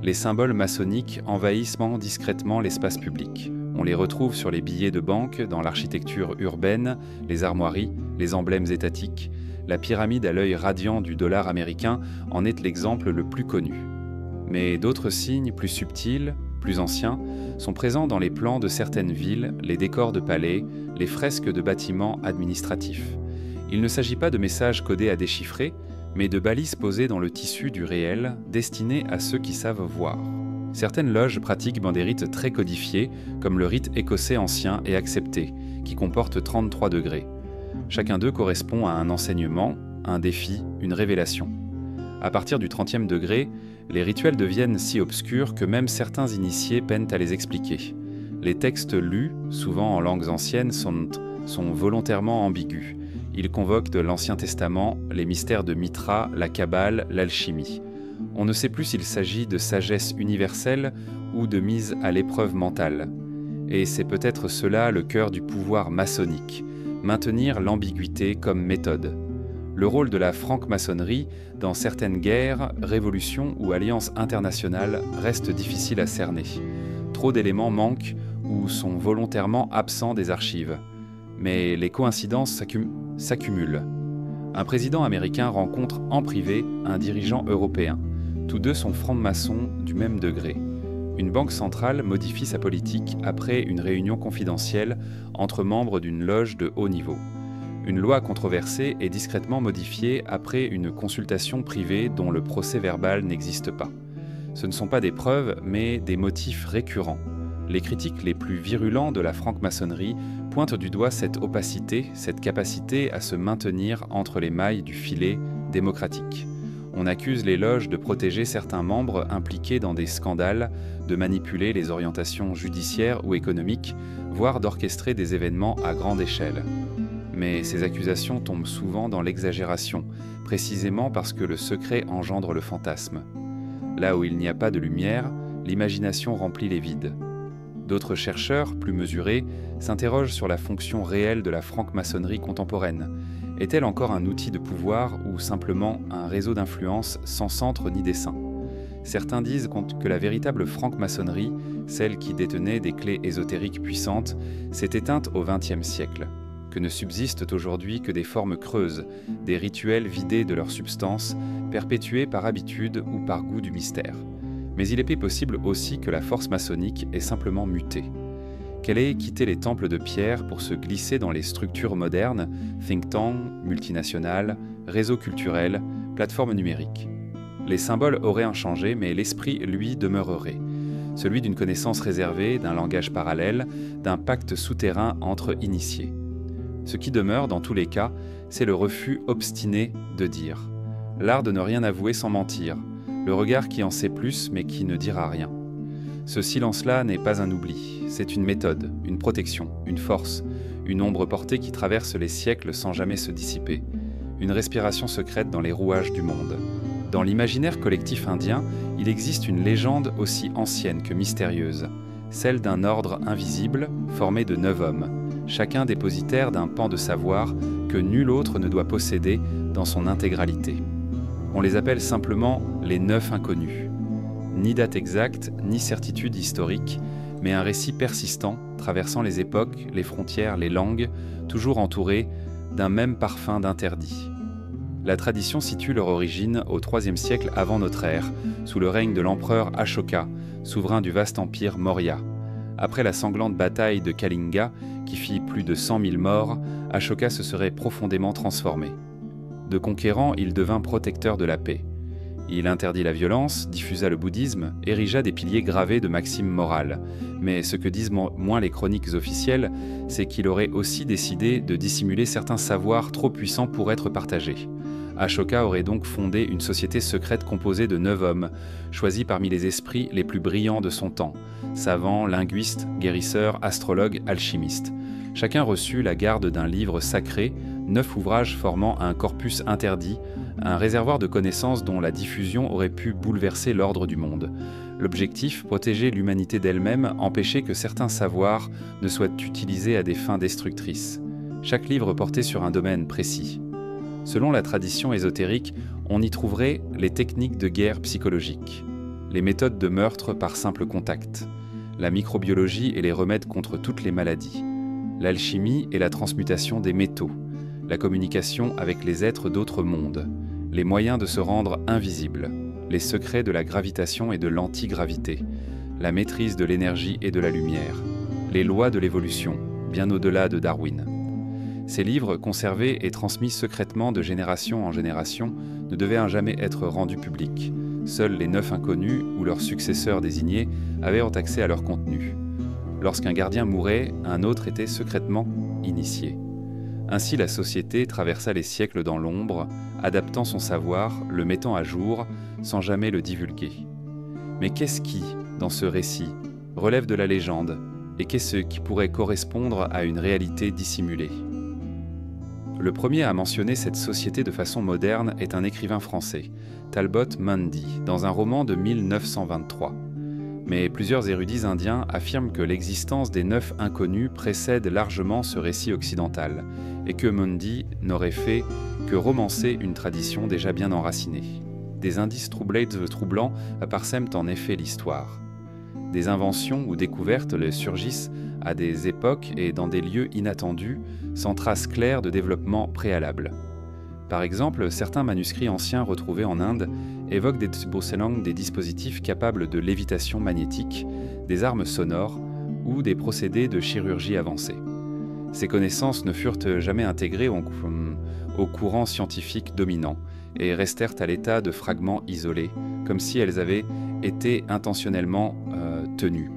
Les symboles maçonniques envahissent discrètement l'espace public. On les retrouve sur les billets de banque, dans l'architecture urbaine, les armoiries, les emblèmes étatiques. La pyramide à l'œil radiant du dollar américain en est l'exemple le plus connu. Mais d'autres signes plus subtils, plus anciens, sont présents dans les plans de certaines villes, les décors de palais, les fresques de bâtiments administratifs. Il ne s'agit pas de messages codés à déchiffrer, mais de balises posées dans le tissu du réel, destinées à ceux qui savent voir. Certaines loges pratiquent des rites très codifiés, comme le rite écossais ancien et accepté, qui comporte 33 degrés. Chacun d'eux correspond à un enseignement, un défi, une révélation. À partir du 30e degré, les rituels deviennent si obscurs que même certains initiés peinent à les expliquer. Les textes lus, souvent en langues anciennes, sont volontairement ambigus. Ils convoquent de l'Ancien Testament les mystères de Mithra, la Kabbale, l'alchimie. On ne sait plus s'il s'agit de sagesse universelle ou de mise à l'épreuve mentale. Et c'est peut-être cela le cœur du pouvoir maçonnique, maintenir l'ambiguïté comme méthode. Le rôle de la franc-maçonnerie dans certaines guerres, révolutions ou alliances internationales reste difficile à cerner. Trop d'éléments manquent ou sont volontairement absents des archives. Mais les coïncidences s'accumulent. Un président américain rencontre en privé un dirigeant européen. Tous deux sont francs-maçons du même degré. Une banque centrale modifie sa politique après une réunion confidentielle entre membres d'une loge de haut niveau. Une loi controversée est discrètement modifiée après une consultation privée dont le procès-verbal n'existe pas. Ce ne sont pas des preuves, mais des motifs récurrents. Les critiques les plus virulents de la franc-maçonnerie pointent du doigt cette opacité, cette capacité à se maintenir entre les mailles du filet démocratique. On accuse les loges de protéger certains membres impliqués dans des scandales, de manipuler les orientations judiciaires ou économiques, voire d'orchestrer des événements à grande échelle. Mais ces accusations tombent souvent dans l'exagération, précisément parce que le secret engendre le fantasme. Là où il n'y a pas de lumière, l'imagination remplit les vides. D'autres chercheurs, plus mesurés, s'interrogent sur la fonction réelle de la franc-maçonnerie contemporaine. Est-elle encore un outil de pouvoir ou simplement un réseau d'influence sans centre ni dessein ? Certains disent que la véritable franc-maçonnerie, celle qui détenait des clés ésotériques puissantes, s'est éteinte au XXe siècle, que ne subsistent aujourd'hui que des formes creuses, des rituels vidés de leur substance, perpétués par habitude ou par goût du mystère. Mais il est possible aussi que la force maçonnique ait simplement muté, qu'elle ait quitté les temples de pierre pour se glisser dans les structures modernes, think tank, multinationales, réseaux culturels, plateformes numériques. Les symboles auraient changé, mais l'esprit, lui, demeurerait. Celui d'une connaissance réservée, d'un langage parallèle, d'un pacte souterrain entre initiés. Ce qui demeure, dans tous les cas, c'est le refus obstiné de dire. L'art de ne rien avouer sans mentir. Le regard qui en sait plus, mais qui ne dira rien. Ce silence-là n'est pas un oubli, c'est une méthode, une protection, une force, une ombre portée qui traverse les siècles sans jamais se dissiper. Une respiration secrète dans les rouages du monde. Dans l'imaginaire collectif indien, il existe une légende aussi ancienne que mystérieuse, celle d'un ordre invisible formé de 9 hommes, chacun dépositaire d'un pan de savoir que nul autre ne doit posséder dans son intégralité. On les appelle simplement les 9 inconnus. Ni date exacte, ni certitude historique, mais un récit persistant, traversant les époques, les frontières, les langues, toujours entouré d'un même parfum d'interdit. La tradition situe leur origine au IIIe siècle avant notre ère, sous le règne de l'empereur Ashoka, souverain du vaste empire Maurya. Après la sanglante bataille de Kalinga, qui fit plus de 100 000 morts, Ashoka se serait profondément transformé. De conquérant, il devint protecteur de la paix. Il interdit la violence, diffusa le bouddhisme, érigea des piliers gravés de maximes morales. Mais ce que disent moins les chroniques officielles, c'est qu'il aurait aussi décidé de dissimuler certains savoirs trop puissants pour être partagés. Ashoka aurait donc fondé une société secrète composée de 9 hommes, choisis parmi les esprits les plus brillants de son temps, savants, linguistes, guérisseurs, astrologues, alchimistes. Chacun reçut la garde d'un livre sacré, 9 ouvrages formant un corpus interdit, un réservoir de connaissances dont la diffusion aurait pu bouleverser l'ordre du monde. L'objectif, protéger l'humanité d'elle-même, empêcher que certains savoirs ne soient utilisés à des fins destructrices. Chaque livre portait sur un domaine précis. Selon la tradition ésotérique, on y trouverait les techniques de guerre psychologique, les méthodes de meurtre par simple contact, la microbiologie et les remèdes contre toutes les maladies, l'alchimie et la transmutation des métaux, la communication avec les êtres d'autres mondes, les moyens de se rendre invisible, les secrets de la gravitation et de l'antigravité, la maîtrise de l'énergie et de la lumière, les lois de l'évolution, bien au-delà de Darwin. Ces livres, conservés et transmis secrètement de génération en génération, ne devaient à jamais être rendus publics. Seuls les 9 inconnus ou leurs successeurs désignés avaient accès à leur contenu. Lorsqu'un gardien mourait, un autre était secrètement initié. Ainsi, la société traversa les siècles dans l'ombre, adaptant son savoir, le mettant à jour, sans jamais le divulguer. Mais qu'est-ce qui, dans ce récit, relève de la légende, et qu'est-ce qui pourrait correspondre à une réalité dissimulée ? Le premier à mentionner cette société de façon moderne est un écrivain français, Talbot Mundy, dans un roman de 1923. Mais plusieurs érudits indiens affirment que l'existence des 9 inconnus précède largement ce récit occidental, et que Mundy n'aurait fait que romancer une tradition déjà bien enracinée. Des indices troublants parsèment en effet l'histoire. Des inventions ou découvertes surgissent à des époques et dans des lieux inattendus, sans trace claire de développement préalable. Par exemple, certains manuscrits anciens retrouvés en Inde évoquent des dispositifs capables de lévitation magnétique, des armes sonores ou des procédés de chirurgie avancée. Ces connaissances ne furent jamais intégrées au courant scientifique dominant et restèrent à l'état de fragments isolés, comme si elles avaient été intentionnellement tenues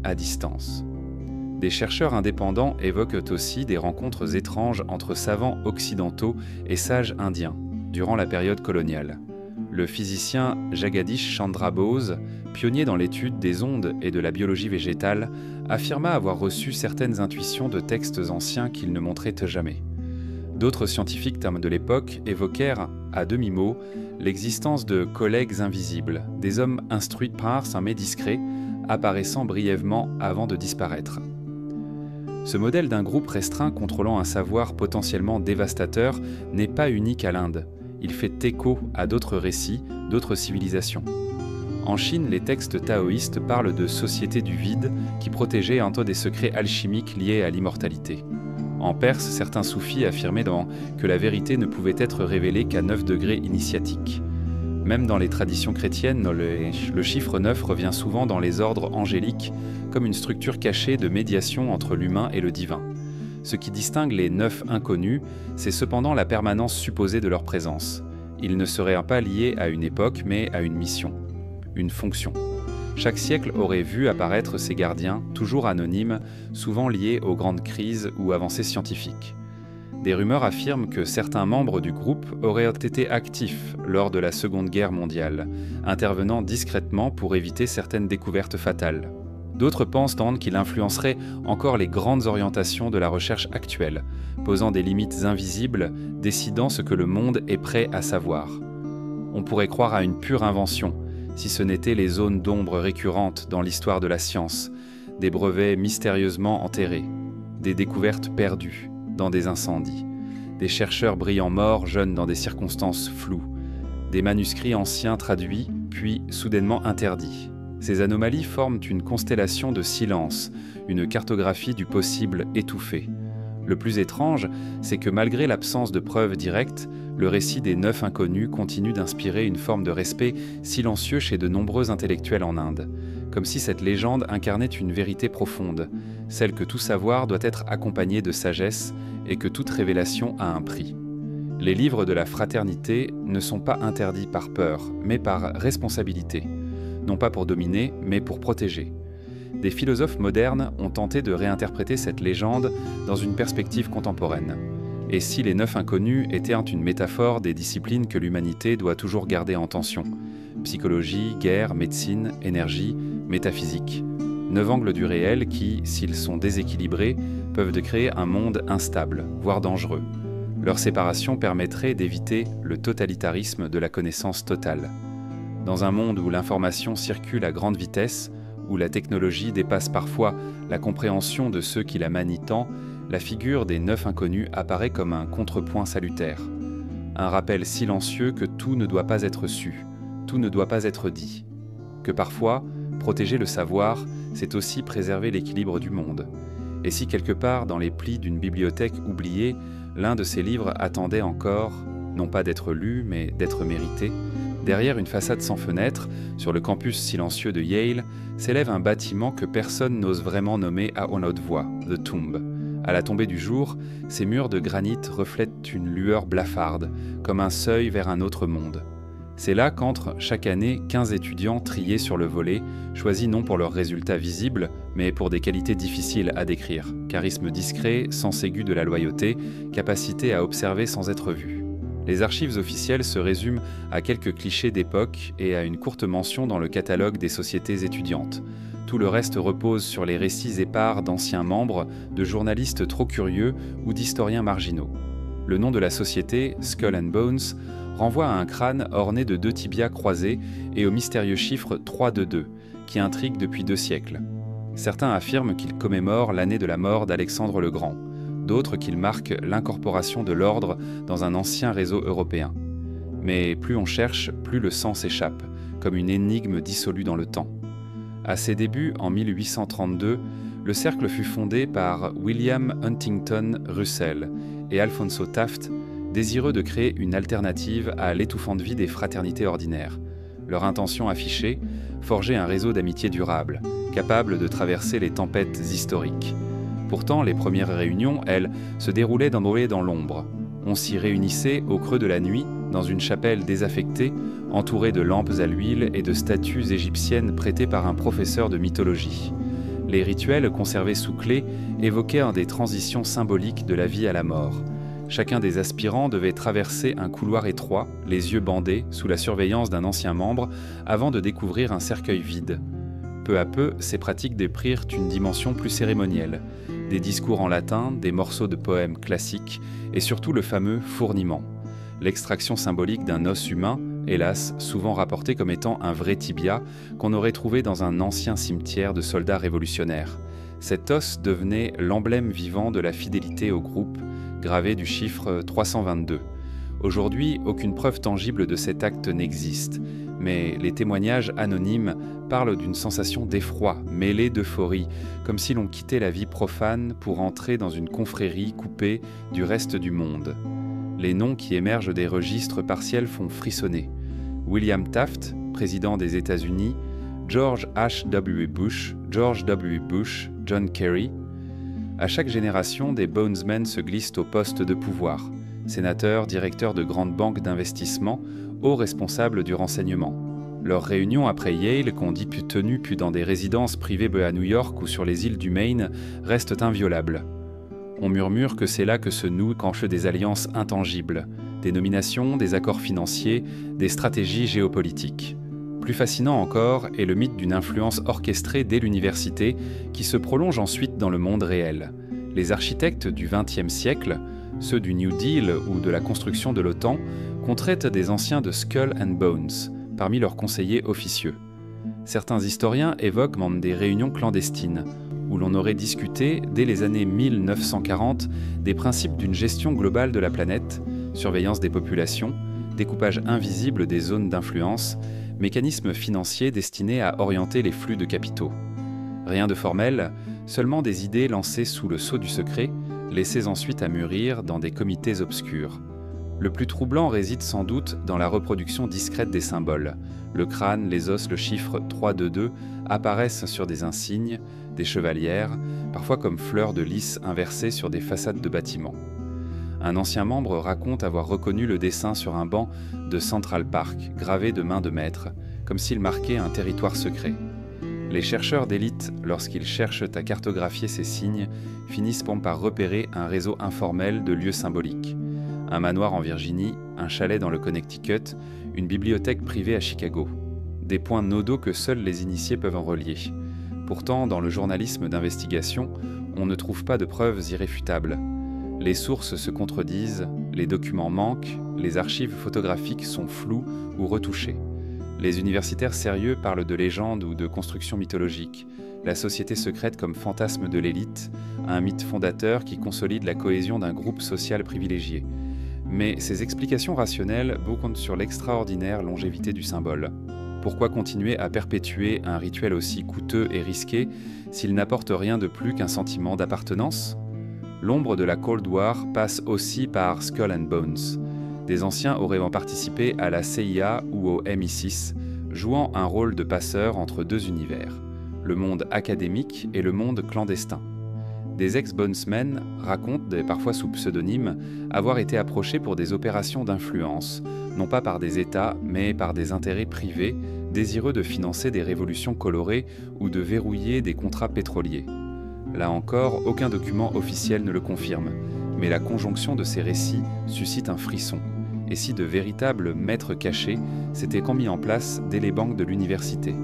à distance. Des chercheurs indépendants évoquent aussi des rencontres étranges entre savants occidentaux et sages indiens durant la période coloniale. Le physicien Jagadish Chandra Bose, pionnier dans l'étude des ondes et de la biologie végétale, affirma avoir reçu certaines intuitions de textes anciens qu'il ne montrait jamais. D'autres scientifiques de l'époque évoquèrent, à demi-mot, l'existence de collègues invisibles, des hommes instruits par mais discrets, apparaissant brièvement avant de disparaître. Ce modèle d'un groupe restreint contrôlant un savoir potentiellement dévastateur n'est pas unique à l'Inde. Il fait écho à d'autres récits, d'autres civilisations. En Chine, les textes taoïstes parlent de sociétés du vide qui protégeaient des secrets alchimiques liés à l'immortalité. En Perse, certains soufis affirmaient que la vérité ne pouvait être révélée qu'à 9 degrés initiatiques. Même dans les traditions chrétiennes, le chiffre 9 revient souvent dans les ordres angéliques comme une structure cachée de médiation entre l'humain et le divin. Ce qui distingue les 9 inconnus, c'est cependant la permanence supposée de leur présence. Ils ne seraient pas liés à une époque, mais à une mission, une fonction. Chaque siècle aurait vu apparaître ces gardiens, toujours anonymes, souvent liés aux grandes crises ou avancées scientifiques. Des rumeurs affirment que certains membres du groupe auraient été actifs lors de la Seconde Guerre mondiale, intervenant discrètement pour éviter certaines découvertes fatales. D'autres pensent qu'il influencerait encore les grandes orientations de la recherche actuelle, posant des limites invisibles, décidant ce que le monde est prêt à savoir. On pourrait croire à une pure invention, si ce n'étaient les zones d'ombre récurrentes dans l'histoire de la science, des brevets mystérieusement enterrés, des découvertes perdues dans des incendies, des chercheurs brillants morts jeunes dans des circonstances floues, des manuscrits anciens traduits puis soudainement interdits. Ces anomalies forment une constellation de silence, une cartographie du possible étouffée. Le plus étrange, c'est que malgré l'absence de preuves directes, le récit des 9 inconnus continue d'inspirer une forme de respect silencieux chez de nombreux intellectuels en Inde, comme si cette légende incarnait une vérité profonde, celle que tout savoir doit être accompagné de sagesse et que toute révélation a un prix. Les livres de la fraternité ne sont pas interdits par peur, mais par responsabilité, non pas pour dominer, mais pour protéger. Des philosophes modernes ont tenté de réinterpréter cette légende dans une perspective contemporaine. Et si les 9 inconnus étaient une métaphore des disciplines que l'humanité doit toujours garder en tension, psychologie, guerre, médecine, énergie, métaphysique, 9 angles du réel qui, s'ils sont déséquilibrés, peuvent créer un monde instable, voire dangereux. Leur séparation permettrait d'éviter le totalitarisme de la connaissance totale. Dans un monde où l'information circule à grande vitesse, où la technologie dépasse parfois la compréhension de ceux qui la manient tant, la figure des 9 inconnus apparaît comme un contrepoint salutaire. Un rappel silencieux que tout ne doit pas être su, tout ne doit pas être dit. Que parfois, protéger le savoir, c'est aussi préserver l'équilibre du monde. Et si quelque part, dans les plis d'une bibliothèque oubliée, l'un de ces livres attendait encore, non pas d'être lu, mais d'être mérité, derrière une façade sans fenêtre, sur le campus silencieux de Yale, s'élève un bâtiment que personne n'ose vraiment nommer à haute voix, The Tomb. À la tombée du jour, ces murs de granit reflètent une lueur blafarde, comme un seuil vers un autre monde. C'est là qu'entrent chaque année 15 étudiants triés sur le volet, choisis non pour leurs résultats visibles, mais pour des qualités difficiles à décrire. Charisme discret, sens aigu de la loyauté, capacité à observer sans être vu. Les archives officielles se résument à quelques clichés d'époque et à une courte mention dans le catalogue des sociétés étudiantes. Tout le reste repose sur les récits épars d'anciens membres, de journalistes trop curieux ou d'historiens marginaux. Le nom de la société, Skull and Bones, renvoie à un crâne orné de 2 tibias croisés et au mystérieux chiffre 322, qui intrigue depuis 2 siècles. Certains affirment qu'il commémore l'année de la mort d'Alexandre le Grand, d'autres qu'il marque l'incorporation de l'ordre dans un ancien réseau européen. Mais plus on cherche, plus le sang s'échappe, comme une énigme dissolue dans le temps. À ses débuts, en 1832, le cercle fut fondé par William Huntington Russell et Alphonso Taft, désireux de créer une alternative à l'étouffante vie des fraternités ordinaires. Leur intention affichée, forger un réseau d'amitié durable, capable de traverser les tempêtes historiques. Pourtant, les premières réunions, elles, se déroulaient dans l'ombre. On s'y réunissait au creux de la nuit, dans une chapelle désaffectée, entourée de lampes à l'huile et de statues égyptiennes prêtées par un professeur de mythologie. Les rituels, conservés sous clé, évoquaient des transitions symboliques de la vie à la mort. Chacun des aspirants devait traverser un couloir étroit, les yeux bandés, sous la surveillance d'un ancien membre, avant de découvrir un cercueil vide. Peu à peu, ces pratiques prirent une dimension plus cérémonielle. Des discours en latin, des morceaux de poèmes classiques et surtout le fameux fourniment, l'extraction symbolique d'un os humain, hélas souvent rapporté comme étant un vrai tibia qu'on aurait trouvé dans un ancien cimetière de soldats révolutionnaires. Cet os devenait l'emblème vivant de la fidélité au groupe, gravé du chiffre 322. Aujourd'hui, aucune preuve tangible de cet acte n'existe, mais les témoignages anonymes parlent d'une sensation d'effroi, mêlée d'euphorie, comme si l'on quittait la vie profane pour entrer dans une confrérie coupée du reste du monde. Les noms qui émergent des registres partiels font frissonner. William Taft, président des États-Unis, George H.W. Bush, George W. Bush, John Kerry. À chaque génération, des Bonesmen se glissent au poste de pouvoir. Sénateurs, directeurs de grandes banques d'investissement, hauts responsables du renseignement. Leurs réunions après Yale, qu'on dit plus tenues puis dans des résidences privées à New York ou sur les îles du Maine, restent inviolables. On murmure que c'est là que se nouent des alliances intangibles, des nominations, des accords financiers, des stratégies géopolitiques. Plus fascinant encore est le mythe d'une influence orchestrée dès l'université qui se prolonge ensuite dans le monde réel. Les architectes du XXe siècle, ceux du New Deal ou de la construction de l'OTAN, contraitent des anciens de Skull and Bones, parmi leurs conseillers officieux. Certains historiens évoquent même des réunions clandestines, où l'on aurait discuté, dès les années 1940, des principes d'une gestion globale de la planète, surveillance des populations, découpage invisible des zones d'influence, mécanismes financiers destinés à orienter les flux de capitaux. Rien de formel, seulement des idées lancées sous le sceau du secret, laissées ensuite à mûrir dans des comités obscurs. Le plus troublant réside sans doute dans la reproduction discrète des symboles. Le crâne, les os, le chiffre 322 apparaissent sur des insignes, des chevalières, parfois comme fleurs de lys inversées sur des façades de bâtiments. Un ancien membre raconte avoir reconnu le dessin sur un banc de Central Park, gravé de main de maître, comme s'il marquait un territoire secret. Les chercheurs d'élite, lorsqu'ils cherchent à cartographier ces signes, finissent par repérer un réseau informel de lieux symboliques. Un manoir en Virginie, un chalet dans le Connecticut, une bibliothèque privée à Chicago. Des points nodaux que seuls les initiés peuvent en relier. Pourtant, dans le journalisme d'investigation, on ne trouve pas de preuves irréfutables. Les sources se contredisent, les documents manquent, les archives photographiques sont floues ou retouchées. Les universitaires sérieux parlent de légendes ou de constructions mythologiques, la société secrète comme fantasme de l'élite, un mythe fondateur qui consolide la cohésion d'un groupe social privilégié. Mais ces explications rationnelles comptent sur l'extraordinaire longévité du symbole. Pourquoi continuer à perpétuer un rituel aussi coûteux et risqué s'il n'apporte rien de plus qu'un sentiment d'appartenance ? L'ombre de la Cold War passe aussi par Skull and Bones. Des anciens auraient participé à la CIA ou au MI6, jouant un rôle de passeur entre deux univers, le monde académique et le monde clandestin. Des ex-bonesmen racontent, parfois sous pseudonyme, avoir été approchés pour des opérations d'influence, non pas par des États, mais par des intérêts privés, désireux de financer des révolutions colorées ou de verrouiller des contrats pétroliers. Là encore, aucun document officiel ne le confirme, mais la conjonction de ces récits suscite un frisson. Et si de véritables maîtres cachés s'étaient mis en place dès les bancs de l'université.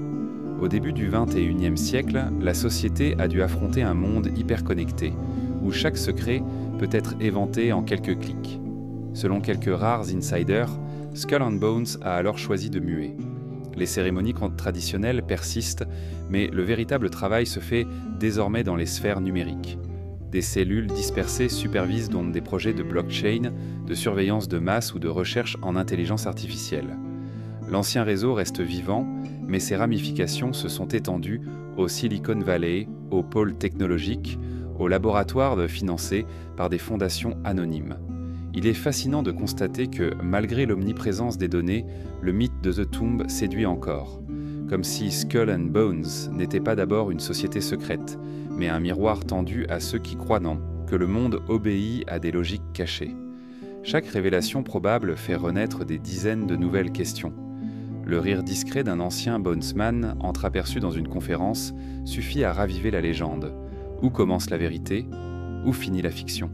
Au début du XXIe siècle, la société a dû affronter un monde hyperconnecté, où chaque secret peut être éventé en quelques clics. Selon quelques rares insiders, Skull and Bones a alors choisi de muer. Les cérémonies traditionnelles persistent, mais le véritable travail se fait désormais dans les sphères numériques. Des cellules dispersées supervisent donc des projets de blockchain, de surveillance de masse ou de recherche en intelligence artificielle. L'ancien réseau reste vivant, mais ses ramifications se sont étendues au Silicon Valley, aux pôles technologiques, aux laboratoires financés par des fondations anonymes. Il est fascinant de constater que, malgré l'omniprésence des données, le mythe de The Tomb séduit encore. Comme si Skull and Bones n'était pas d'abord une société secrète, mais un miroir tendu à ceux qui croient non, que le monde obéit à des logiques cachées. Chaque révélation probable fait renaître des dizaines de nouvelles questions. Le rire discret d'un ancien bonesman entreaperçu dans une conférence suffit à raviver la légende. Où commence la vérité? Où finit la fiction?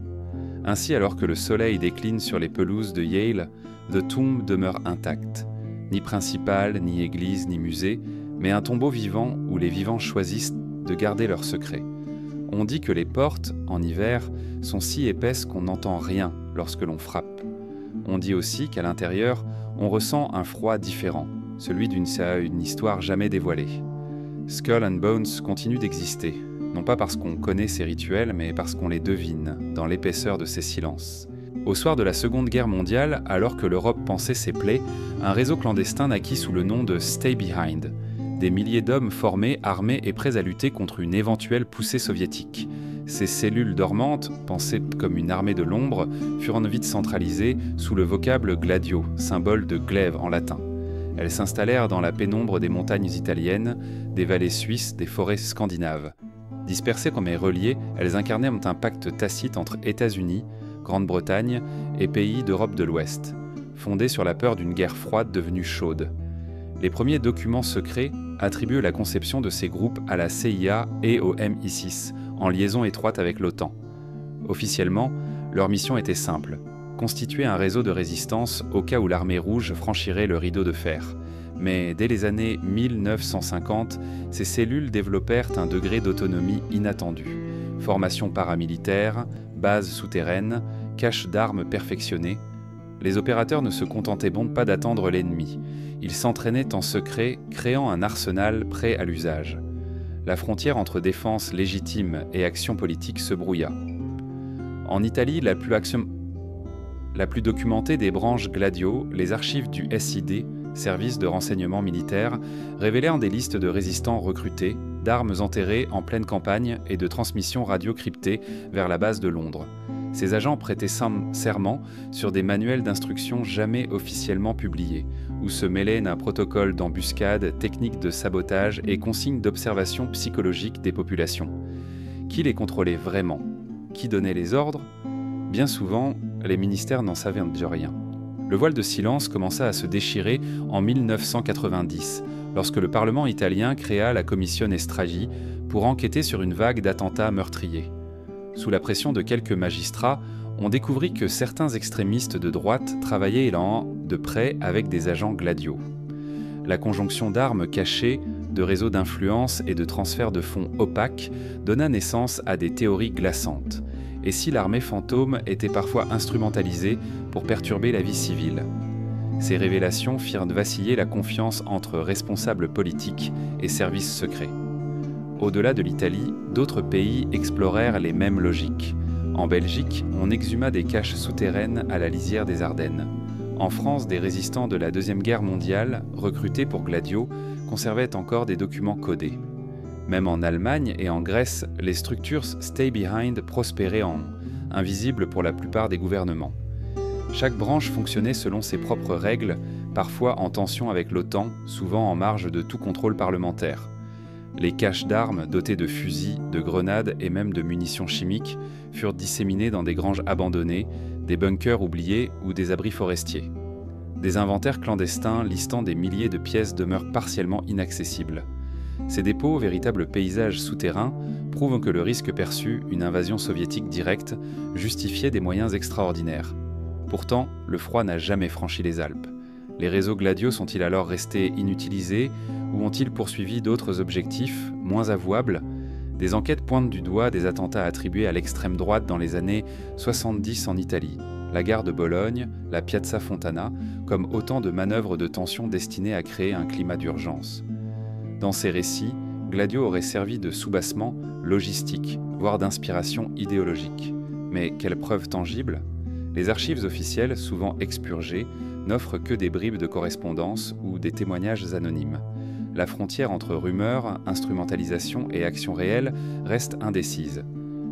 Ainsi, alors que le soleil décline sur les pelouses de Yale, The Tomb demeure intacte. Ni principale, ni église, ni musée, mais un tombeau vivant où les vivants choisissent de garder leurs secrets. On dit que les portes, en hiver, sont si épaisses qu'on n'entend rien lorsque l'on frappe. On dit aussi qu'à l'intérieur, on ressent un froid différent, celui d'une histoire jamais dévoilée. Skull and Bones continue d'exister, non pas parce qu'on connaît ces rituels, mais parce qu'on les devine, dans l'épaisseur de ces silences. Au soir de la Seconde Guerre mondiale, alors que l'Europe pansait ses plaies, un réseau clandestin naquit sous le nom de Stay Behind. Des milliers d'hommes formés, armés et prêts à lutter contre une éventuelle poussée soviétique. Ces cellules dormantes, pensées comme une armée de l'ombre, furent vite centralisées sous le vocable gladio, symbole de glaive en latin. Elles s'installèrent dans la pénombre des montagnes italiennes, des vallées suisses, des forêts scandinaves. Dispersées comme reliées, elles incarnaient un pacte tacite entre États-Unis, Grande-Bretagne et pays d'Europe de l'Ouest, fondé sur la peur d'une guerre froide devenue chaude. Les premiers documents secrets attribuent la conception de ces groupes à la CIA et au MI6, en liaison étroite avec l'OTAN. Officiellement, leur mission était simple, constituer un réseau de résistance au cas où l'armée rouge franchirait le rideau de fer. Mais dès les années 1950, ces cellules développèrent un degré d'autonomie inattendu. Formation paramilitaire, bases souterraines, caches d'armes perfectionnées. Les opérateurs ne se contentaient bon pas d'attendre l'ennemi. Ils s'entraînaient en secret, créant un arsenal prêt à l'usage. La frontière entre défense légitime et action politique se brouilla. En Italie, la plus documentée des branches Gladio, les archives du SID, Service de renseignement militaire, révélèrent des listes de résistants recrutés, d'armes enterrées en pleine campagne et de transmissions radio cryptées vers la base de Londres. Ces agents prêtaient serment sur des manuels d'instruction jamais officiellement publiés, où se mêlaient un protocole d'embuscade, techniques de sabotage et consignes d'observation psychologique des populations. Qui les contrôlait vraiment? Qui donnait les ordres? Bien souvent, les ministères n'en savaient rien. Le voile de silence commença à se déchirer en 1990, lorsque le Parlement italien créa la Commissione Stragi pour enquêter sur une vague d'attentats meurtriers. Sous la pression de quelques magistrats, on découvrit que certains extrémistes de droite travaillaient de près avec des agents Gladio. La conjonction d'armes cachées, de réseaux d'influence et de transferts de fonds opaques donna naissance à des théories glaçantes. Et si l'armée fantôme était parfois instrumentalisée pour perturber la vie civile. Ces révélations firent vaciller la confiance entre responsables politiques et services secrets. Au-delà de l'Italie, d'autres pays explorèrent les mêmes logiques. En Belgique, on exhuma des caches souterraines à la lisière des Ardennes. En France, des résistants de la Deuxième Guerre mondiale, recrutés pour Gladio, conservaient encore des documents codés. Même en Allemagne et en Grèce, les structures Stay Behind prospéraient invisibles pour la plupart des gouvernements. Chaque branche fonctionnait selon ses propres règles, parfois en tension avec l'OTAN, souvent en marge de tout contrôle parlementaire. Les caches d'armes dotées de fusils, de grenades et même de munitions chimiques furent disséminées dans des granges abandonnées, des bunkers oubliés ou des abris forestiers. Des inventaires clandestins listant des milliers de pièces demeurent partiellement inaccessibles. Ces dépôts, véritables paysages souterrains, prouvent que le risque perçu, une invasion soviétique directe, justifiait des moyens extraordinaires. Pourtant, le froid n'a jamais franchi les Alpes. Les réseaux Gladio sont-ils alors restés inutilisés ou ont-ils poursuivi d'autres objectifs, moins avouables? Des enquêtes pointent du doigt des attentats attribués à l'extrême droite dans les années 70 en Italie, la gare de Bologne, la Piazza Fontana, comme autant de manœuvres de tension destinées à créer un climat d'urgence. Dans ces récits, Gladio aurait servi de soubassement logistique, voire d'inspiration idéologique. Mais quelles preuves tangibles? Les archives officielles, souvent expurgées, n'offrent que des bribes de correspondance ou des témoignages anonymes. La frontière entre rumeurs, instrumentalisation et action réelle reste indécise.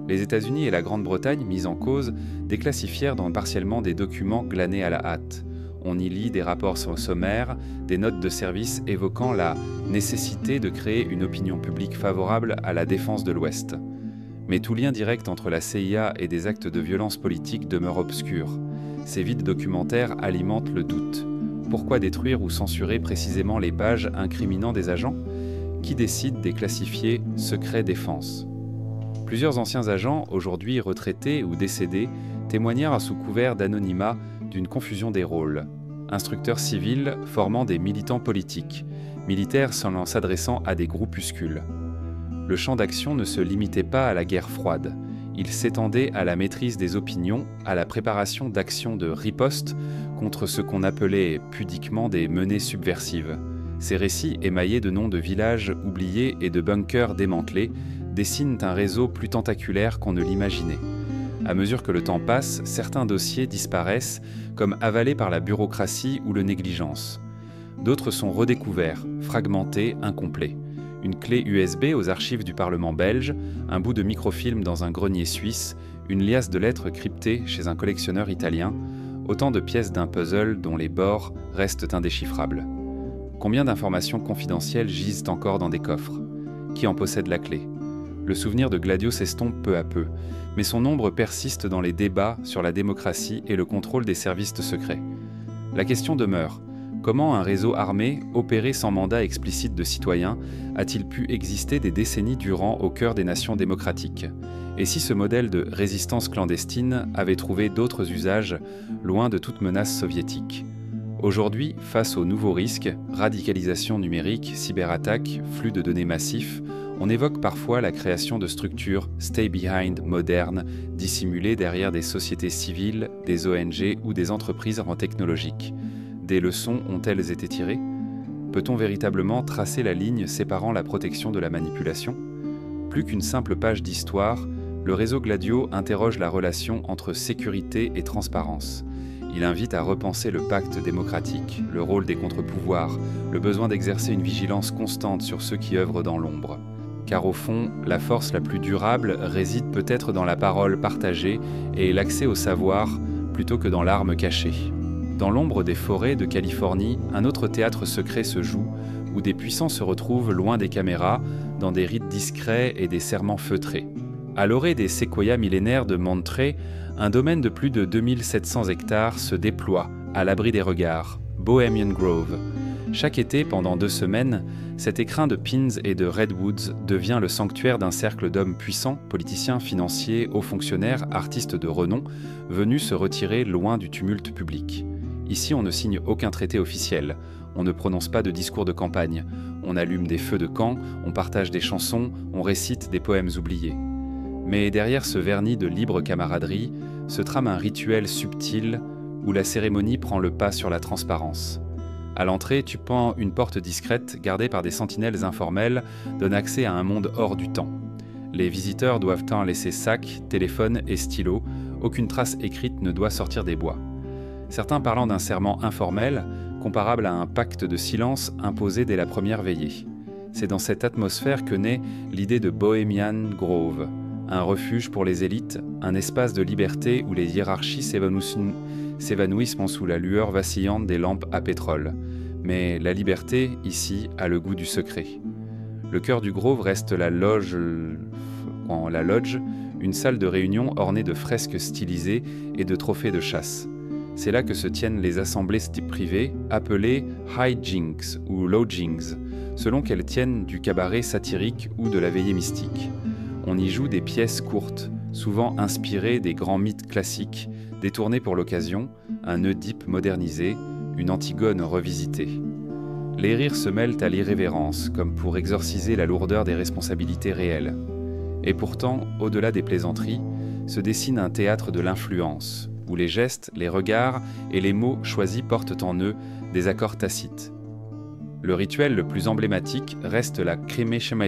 Les États-Unis et la Grande-Bretagne, mises en cause, déclassifièrent partiellement des documents glanés à la hâte. On y lit des rapports sommaires, des notes de service évoquant la nécessité de créer une opinion publique favorable à la défense de l'Ouest. Mais tout lien direct entre la CIA et des actes de violence politique demeure obscur. Ces vides documentaires alimentent le doute. Pourquoi détruire ou censurer précisément les pages incriminant des agents? Qui décide des classifiés secret défense? Plusieurs anciens agents, aujourd'hui retraités ou décédés, témoignèrent sous couvert d'anonymat d'une confusion des rôles. Instructeurs civils formant des militants politiques, militaires s'adressant à des groupuscules. le champ d'action ne se limitait pas à la guerre froide. Il s'étendait à la maîtrise des opinions, à la préparation d'actions de riposte contre ce qu'on appelait pudiquement des menées subversives. Ces récits, émaillés de noms de villages oubliés et de bunkers démantelés, dessinent un réseau plus tentaculaire qu'on ne l'imaginait. À mesure que le temps passe, certains dossiers disparaissent, comme avalés par la bureaucratie ou le négligence. D'autres sont redécouverts, fragmentés, incomplets. Une clé USB aux archives du Parlement belge, un bout de microfilm dans un grenier suisse, une liasse de lettres cryptées chez un collectionneur italien, autant de pièces d'un puzzle dont les bords restent indéchiffrables. Combien d'informations confidentielles gisent encore dans des coffres? Qui en possède la clé? Le souvenir de Gladio s'estompe peu à peu, mais son ombre persiste dans les débats sur la démocratie et le contrôle des services secrets. La question demeure. Comment un réseau armé, opéré sans mandat explicite de citoyens, a-t-il pu exister des décennies durant au cœur des nations démocratiques? Et si ce modèle de résistance clandestine avait trouvé d'autres usages, loin de toute menace soviétique? Aujourd'hui, face aux nouveaux risques, radicalisation numérique, cyberattaques, flux de données massifs, on évoque parfois la création de structures stay-behind modernes, dissimulées derrière des sociétés civiles, des ONG ou des entreprises technologiques. Des leçons ont-elles été tirées? Peut-on véritablement tracer la ligne séparant la protection de la manipulation? Plus qu'une simple page d'histoire, le réseau Gladio interroge la relation entre sécurité et transparence. Il invite à repenser le pacte démocratique, le rôle des contre-pouvoirs, le besoin d'exercer une vigilance constante sur ceux qui œuvrent dans l'ombre. Car au fond, la force la plus durable réside peut-être dans la parole partagée et l'accès au savoir plutôt que dans l'arme cachée. Dans l'ombre des forêts de Californie, un autre théâtre secret se joue, où des puissants se retrouvent loin des caméras, dans des rites discrets et des serments feutrés. À l'orée des séquoias millénaires de Monterey, un domaine de plus de 2700 hectares se déploie, à l'abri des regards, Bohemian Grove. Chaque été, pendant 2 semaines, cet écrin de pins et de redwoods devient le sanctuaire d'un cercle d'hommes puissants, politiciens, financiers, hauts fonctionnaires, artistes de renom, venus se retirer loin du tumulte public. Ici, on ne signe aucun traité officiel, on ne prononce pas de discours de campagne, on allume des feux de camp, on partage des chansons, on récite des poèmes oubliés. Mais derrière ce vernis de libre camaraderie, se trame un rituel subtil où la cérémonie prend le pas sur la transparence. À l'entrée, tu pends une porte discrète gardée par des sentinelles informelles donne accès à un monde hors du temps. Les visiteurs doivent en laisser sacs, téléphones et stylos, aucune trace écrite ne doit sortir des bois. Certains parlant d'un serment informel, comparable à un pacte de silence imposé dès la première veillée. C'est dans cette atmosphère que naît l'idée de Bohemian Grove, un refuge pour les élites, un espace de liberté où les hiérarchies s'évanouissent sous la lueur vacillante des lampes à pétrole. Mais la liberté, ici, a le goût du secret. Le cœur du Grove reste la lodge, une salle de réunion ornée de fresques stylisées et de trophées de chasse. C'est là que se tiennent les assemblées privées, appelées hijinks ou lowjings, selon qu'elles tiennent du cabaret satirique ou de la veillée mystique. On y joue des pièces courtes, souvent inspirées des grands mythes classiques, détournées pour l'occasion, un Oedipe modernisé, une Antigone revisitée. Les rires se mêlent à l'irrévérence, comme pour exorciser la lourdeur des responsabilités réelles. Et pourtant, au-delà des plaisanteries, se dessine un théâtre de l'influence, où les gestes, les regards et les mots choisis portent en eux des accords tacites. Le rituel le plus emblématique reste la Cremation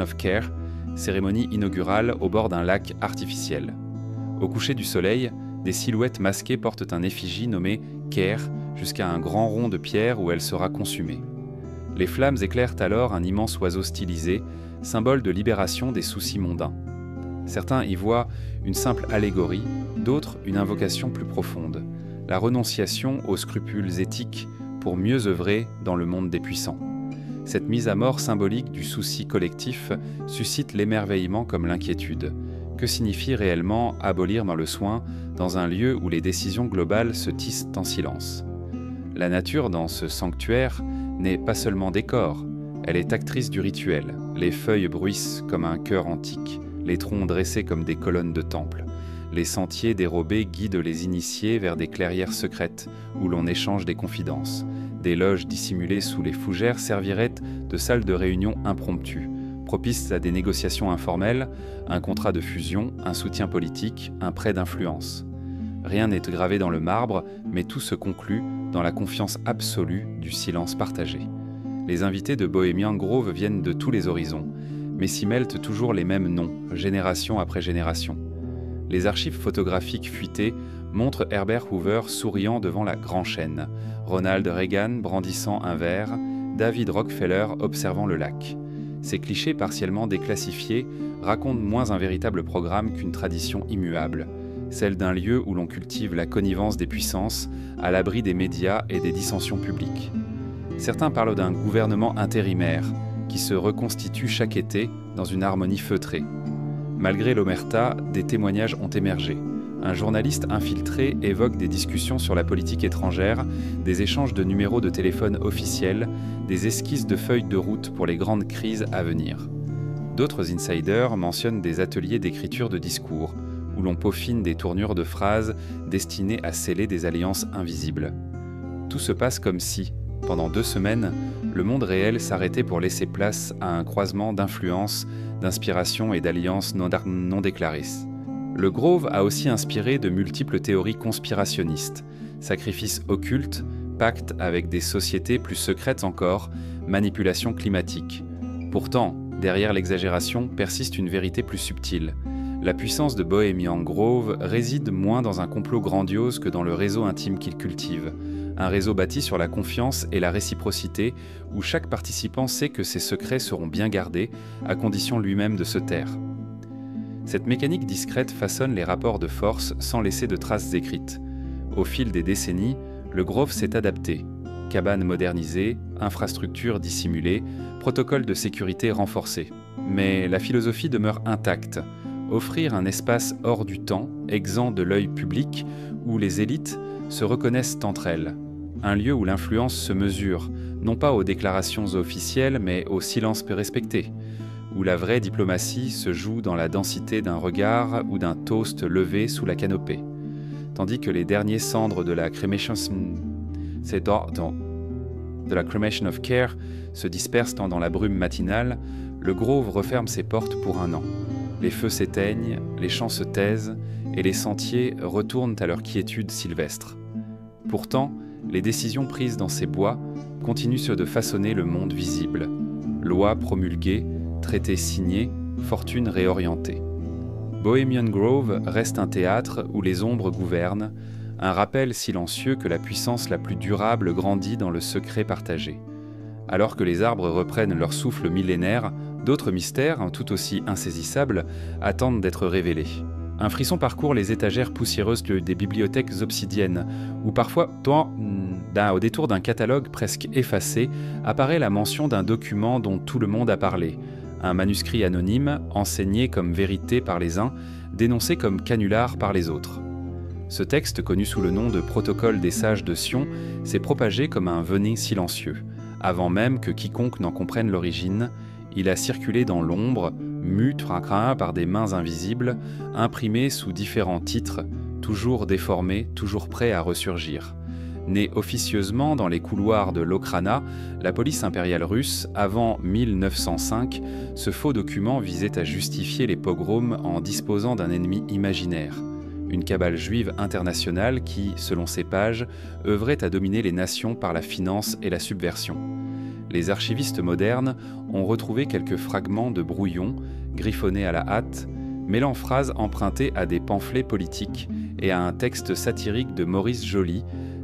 of Care, cérémonie inaugurale au bord d'un lac artificiel. Au coucher du soleil, des silhouettes masquées portent un effigie nommé Care jusqu'à un grand rond de pierre où elle sera consumée. Les flammes éclairent alors un immense oiseau stylisé, symbole de libération des soucis mondains. Certains y voient une simple allégorie, d'autres une invocation plus profonde, la renonciation aux scrupules éthiques pour mieux œuvrer dans le monde des puissants. Cette mise à mort symbolique du souci collectif suscite l'émerveillement comme l'inquiétude. Que signifie réellement abolir le soin dans un lieu où les décisions globales se tissent en silence? La nature dans ce sanctuaire n'est pas seulement décor, elle est actrice du rituel. Les feuilles bruissent comme un chœur antique, les troncs dressés comme des colonnes de temple. Les sentiers dérobés guident les initiés vers des clairières secrètes où l'on échange des confidences. Des loges dissimulées sous les fougères serviraient de salles de réunion impromptues, propices à des négociations informelles, un contrat de fusion, un soutien politique, un prêt d'influence. Rien n'est gravé dans le marbre, mais tout se conclut dans la confiance absolue du silence partagé. Les invités de Bohemian Grove viennent de tous les horizons, mais s'y mêlent toujours les mêmes noms, génération après génération. Les archives photographiques fuitées montrent Herbert Hoover souriant devant la Grand Chêne, Ronald Reagan brandissant un verre, David Rockefeller observant le lac. Ces clichés partiellement déclassifiés racontent moins un véritable programme qu'une tradition immuable, celle d'un lieu où l'on cultive la connivence des puissances, à l'abri des médias et des dissensions publiques. Certains parlent d'un gouvernement intérimaire, qui se reconstitue chaque été dans une harmonie feutrée. Malgré l'omerta, des témoignages ont émergé. Un journaliste infiltré évoque des discussions sur la politique étrangère, des échanges de numéros de téléphone officiels, des esquisses de feuilles de route pour les grandes crises à venir. D'autres insiders mentionnent des ateliers d'écriture de discours, où l'on peaufine des tournures de phrases destinées à sceller des alliances invisibles. Tout se passe comme si, pendant 2 semaines, le monde réel s'arrêtait pour laisser place à un croisement d'influences, d'inspirations et d'alliances non déclarées. Le Grove a aussi inspiré de multiples théories conspirationnistes, sacrifices occultes, pactes avec des sociétés plus secrètes encore, manipulation climatique. Pourtant, derrière l'exagération persiste une vérité plus subtile. La puissance de Bohemian Grove réside moins dans un complot grandiose que dans le réseau intime qu'il cultive. Un réseau bâti sur la confiance et la réciprocité, où chaque participant sait que ses secrets seront bien gardés, à condition lui-même de se taire. Cette mécanique discrète façonne les rapports de force sans laisser de traces écrites. Au fil des décennies, le Grove s'est adapté. Cabanes modernisées, infrastructures dissimulées, protocoles de sécurité renforcés. Mais la philosophie demeure intacte. Offrir un espace hors du temps, exempt de l'œil public, où les élites se reconnaissent entre elles. Un lieu où l'influence se mesure, non pas aux déclarations officielles, mais au silence peu respecté, où la vraie diplomatie se joue dans la densité d'un regard ou d'un toast levé sous la canopée. Tandis que les derniers cendres de la cremation of care se dispersent dans la brume matinale, le Grove referme ses portes pour 1 an. Les feux s'éteignent, les chants se taisent, et les sentiers retournent à leur quiétude sylvestre. Pourtant, les décisions prises dans ces bois continuent de façonner le monde visible. Lois promulguées, traités signés, fortunes réorientées. Bohemian Grove reste un théâtre où les ombres gouvernent, un rappel silencieux que la puissance la plus durable grandit dans le secret partagé. Alors que les arbres reprennent leur souffle millénaire, d'autres mystères, tout aussi insaisissables, attendent d'être révélés. Un frisson parcourt les étagères poussiéreuses des bibliothèques obsidiennes, où parfois, au détour d'un catalogue presque effacé, apparaît la mention d'un document dont tout le monde a parlé, un manuscrit anonyme, enseigné comme vérité par les uns, dénoncé comme canular par les autres. Ce texte, connu sous le nom de Protocole des sages de Sion, s'est propagé comme un venin silencieux. Avant même que quiconque n'en comprenne l'origine, il a circulé dans l'ombre, mu par des mains invisibles, imprimé sous différents titres, toujours déformés, toujours prêts à ressurgir. Né officieusement dans les couloirs de l'Okhrana, la police impériale russe, avant 1905, ce faux document visait à justifier les pogroms en disposant d'un ennemi imaginaire. Une cabale juive internationale qui, selon ses pages, œuvrait à dominer les nations par la finance et la subversion. Les archivistes modernes ont retrouvé quelques fragments de brouillons, griffonnés à la hâte, mêlant phrases empruntées à des pamphlets politiques et à un texte satirique de Maurice Joly,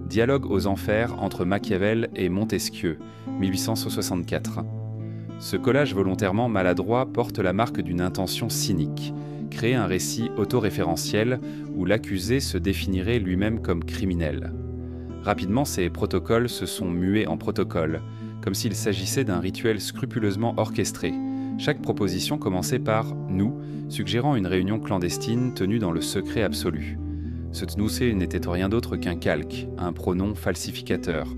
Dialogue aux enfers entre Machiavel et Montesquieu, 1864. Ce collage volontairement maladroit porte la marque d'une intention cynique, créer un récit autoréférentiel où l'accusé se définirait lui-même comme criminel. Rapidement, ces protocoles se sont mués en protocoles, comme s'il s'agissait d'un rituel scrupuleusement orchestré. Chaque proposition commençait par « nous », suggérant une réunion clandestine tenue dans le secret absolu. Ce tnoussé n'était rien d'autre qu'un calque, un pronom falsificateur.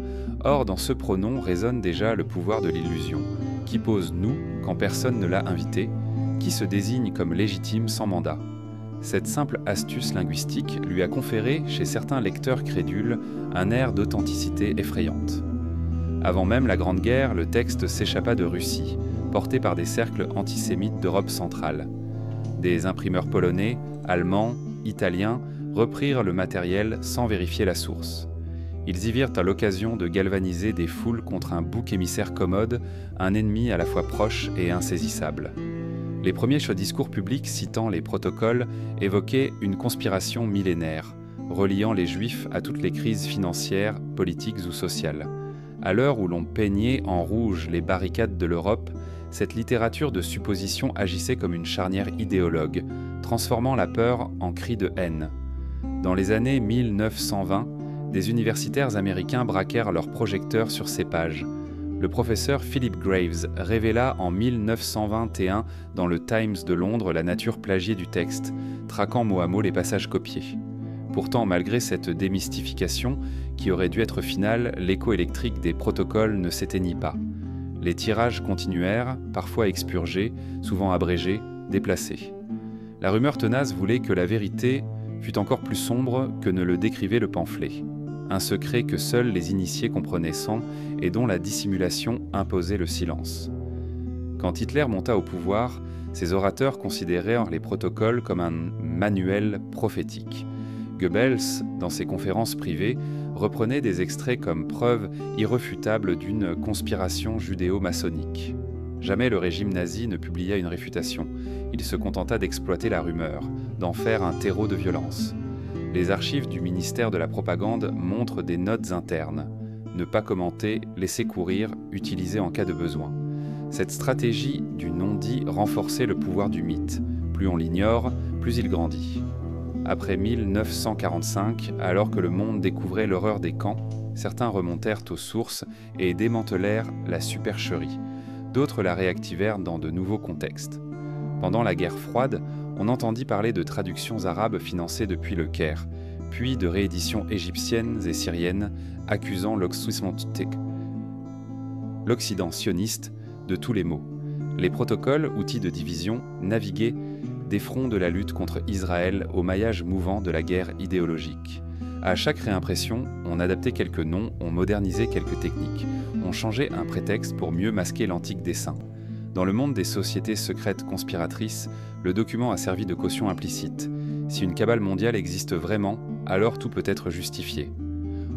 Or, dans ce pronom résonne déjà le pouvoir de l'illusion. Qui pose « nous » quand personne ne l'a invité, qui se désigne comme légitime sans mandat. Cette simple astuce linguistique lui a conféré, chez certains lecteurs crédules, un air d'authenticité effrayante. Avant même la Grande Guerre, le texte s'échappa de Russie, porté par des cercles antisémites d'Europe centrale. Des imprimeurs polonais, allemands, italiens reprirent le matériel sans vérifier la source. Ils y virent à l'occasion de galvaniser des foules contre un bouc émissaire commode, un ennemi à la fois proche et insaisissable. Les premiers discours publics citant les protocoles évoquaient une conspiration millénaire, reliant les Juifs à toutes les crises financières, politiques ou sociales. À l'heure où l'on peignait en rouge les barricades de l'Europe, cette littérature de supposition agissait comme une charnière idéologue, transformant la peur en cri de haine. Dans les années 1920, des universitaires américains braquèrent leurs projecteurs sur ces pages. Le professeur Philip Graves révéla en 1921 dans le Times de Londres la nature plagiée du texte, traquant mot à mot les passages copiés. Pourtant, malgré cette démystification, qui aurait dû être finale, l'écho électrique des protocoles ne s'éteignit pas. Les tirages continuèrent, parfois expurgés, souvent abrégés, déplacés. La rumeur tenace voulait que la vérité fût encore plus sombre que ne le décrivait le pamphlet. Un secret que seuls les initiés comprenaient sans et dont la dissimulation imposait le silence. Quand Hitler monta au pouvoir, ses orateurs considérèrent les protocoles comme un manuel prophétique. Goebbels, dans ses conférences privées, reprenait des extraits comme preuve irréfutable d'une conspiration judéo-maçonnique. Jamais le régime nazi ne publia une réfutation. Il se contenta d'exploiter la rumeur, d'en faire un terreau de violence. Les archives du ministère de la Propagande montrent des notes internes. Ne pas commenter, laisser courir, utiliser en cas de besoin. Cette stratégie du non-dit renforçait le pouvoir du mythe. Plus on l'ignore, plus il grandit. Après 1945, alors que le monde découvrait l'horreur des camps, certains remontèrent aux sources et démantelèrent la supercherie. D'autres la réactivèrent dans de nouveaux contextes. Pendant la guerre froide, on entendit parler de traductions arabes financées depuis le Caire, puis de rééditions égyptiennes et syriennes accusant l'Occident sioniste de tous les maux. Les protocoles, outils de division, naviguaient des fronts de la lutte contre Israël au maillage mouvant de la guerre idéologique. À chaque réimpression, on adaptait quelques noms, on modernisait quelques techniques, on changeait un prétexte pour mieux masquer l'antique dessein. Dans le monde des sociétés secrètes conspiratrices, le document a servi de caution implicite. Si une cabale mondiale existe vraiment, alors tout peut être justifié.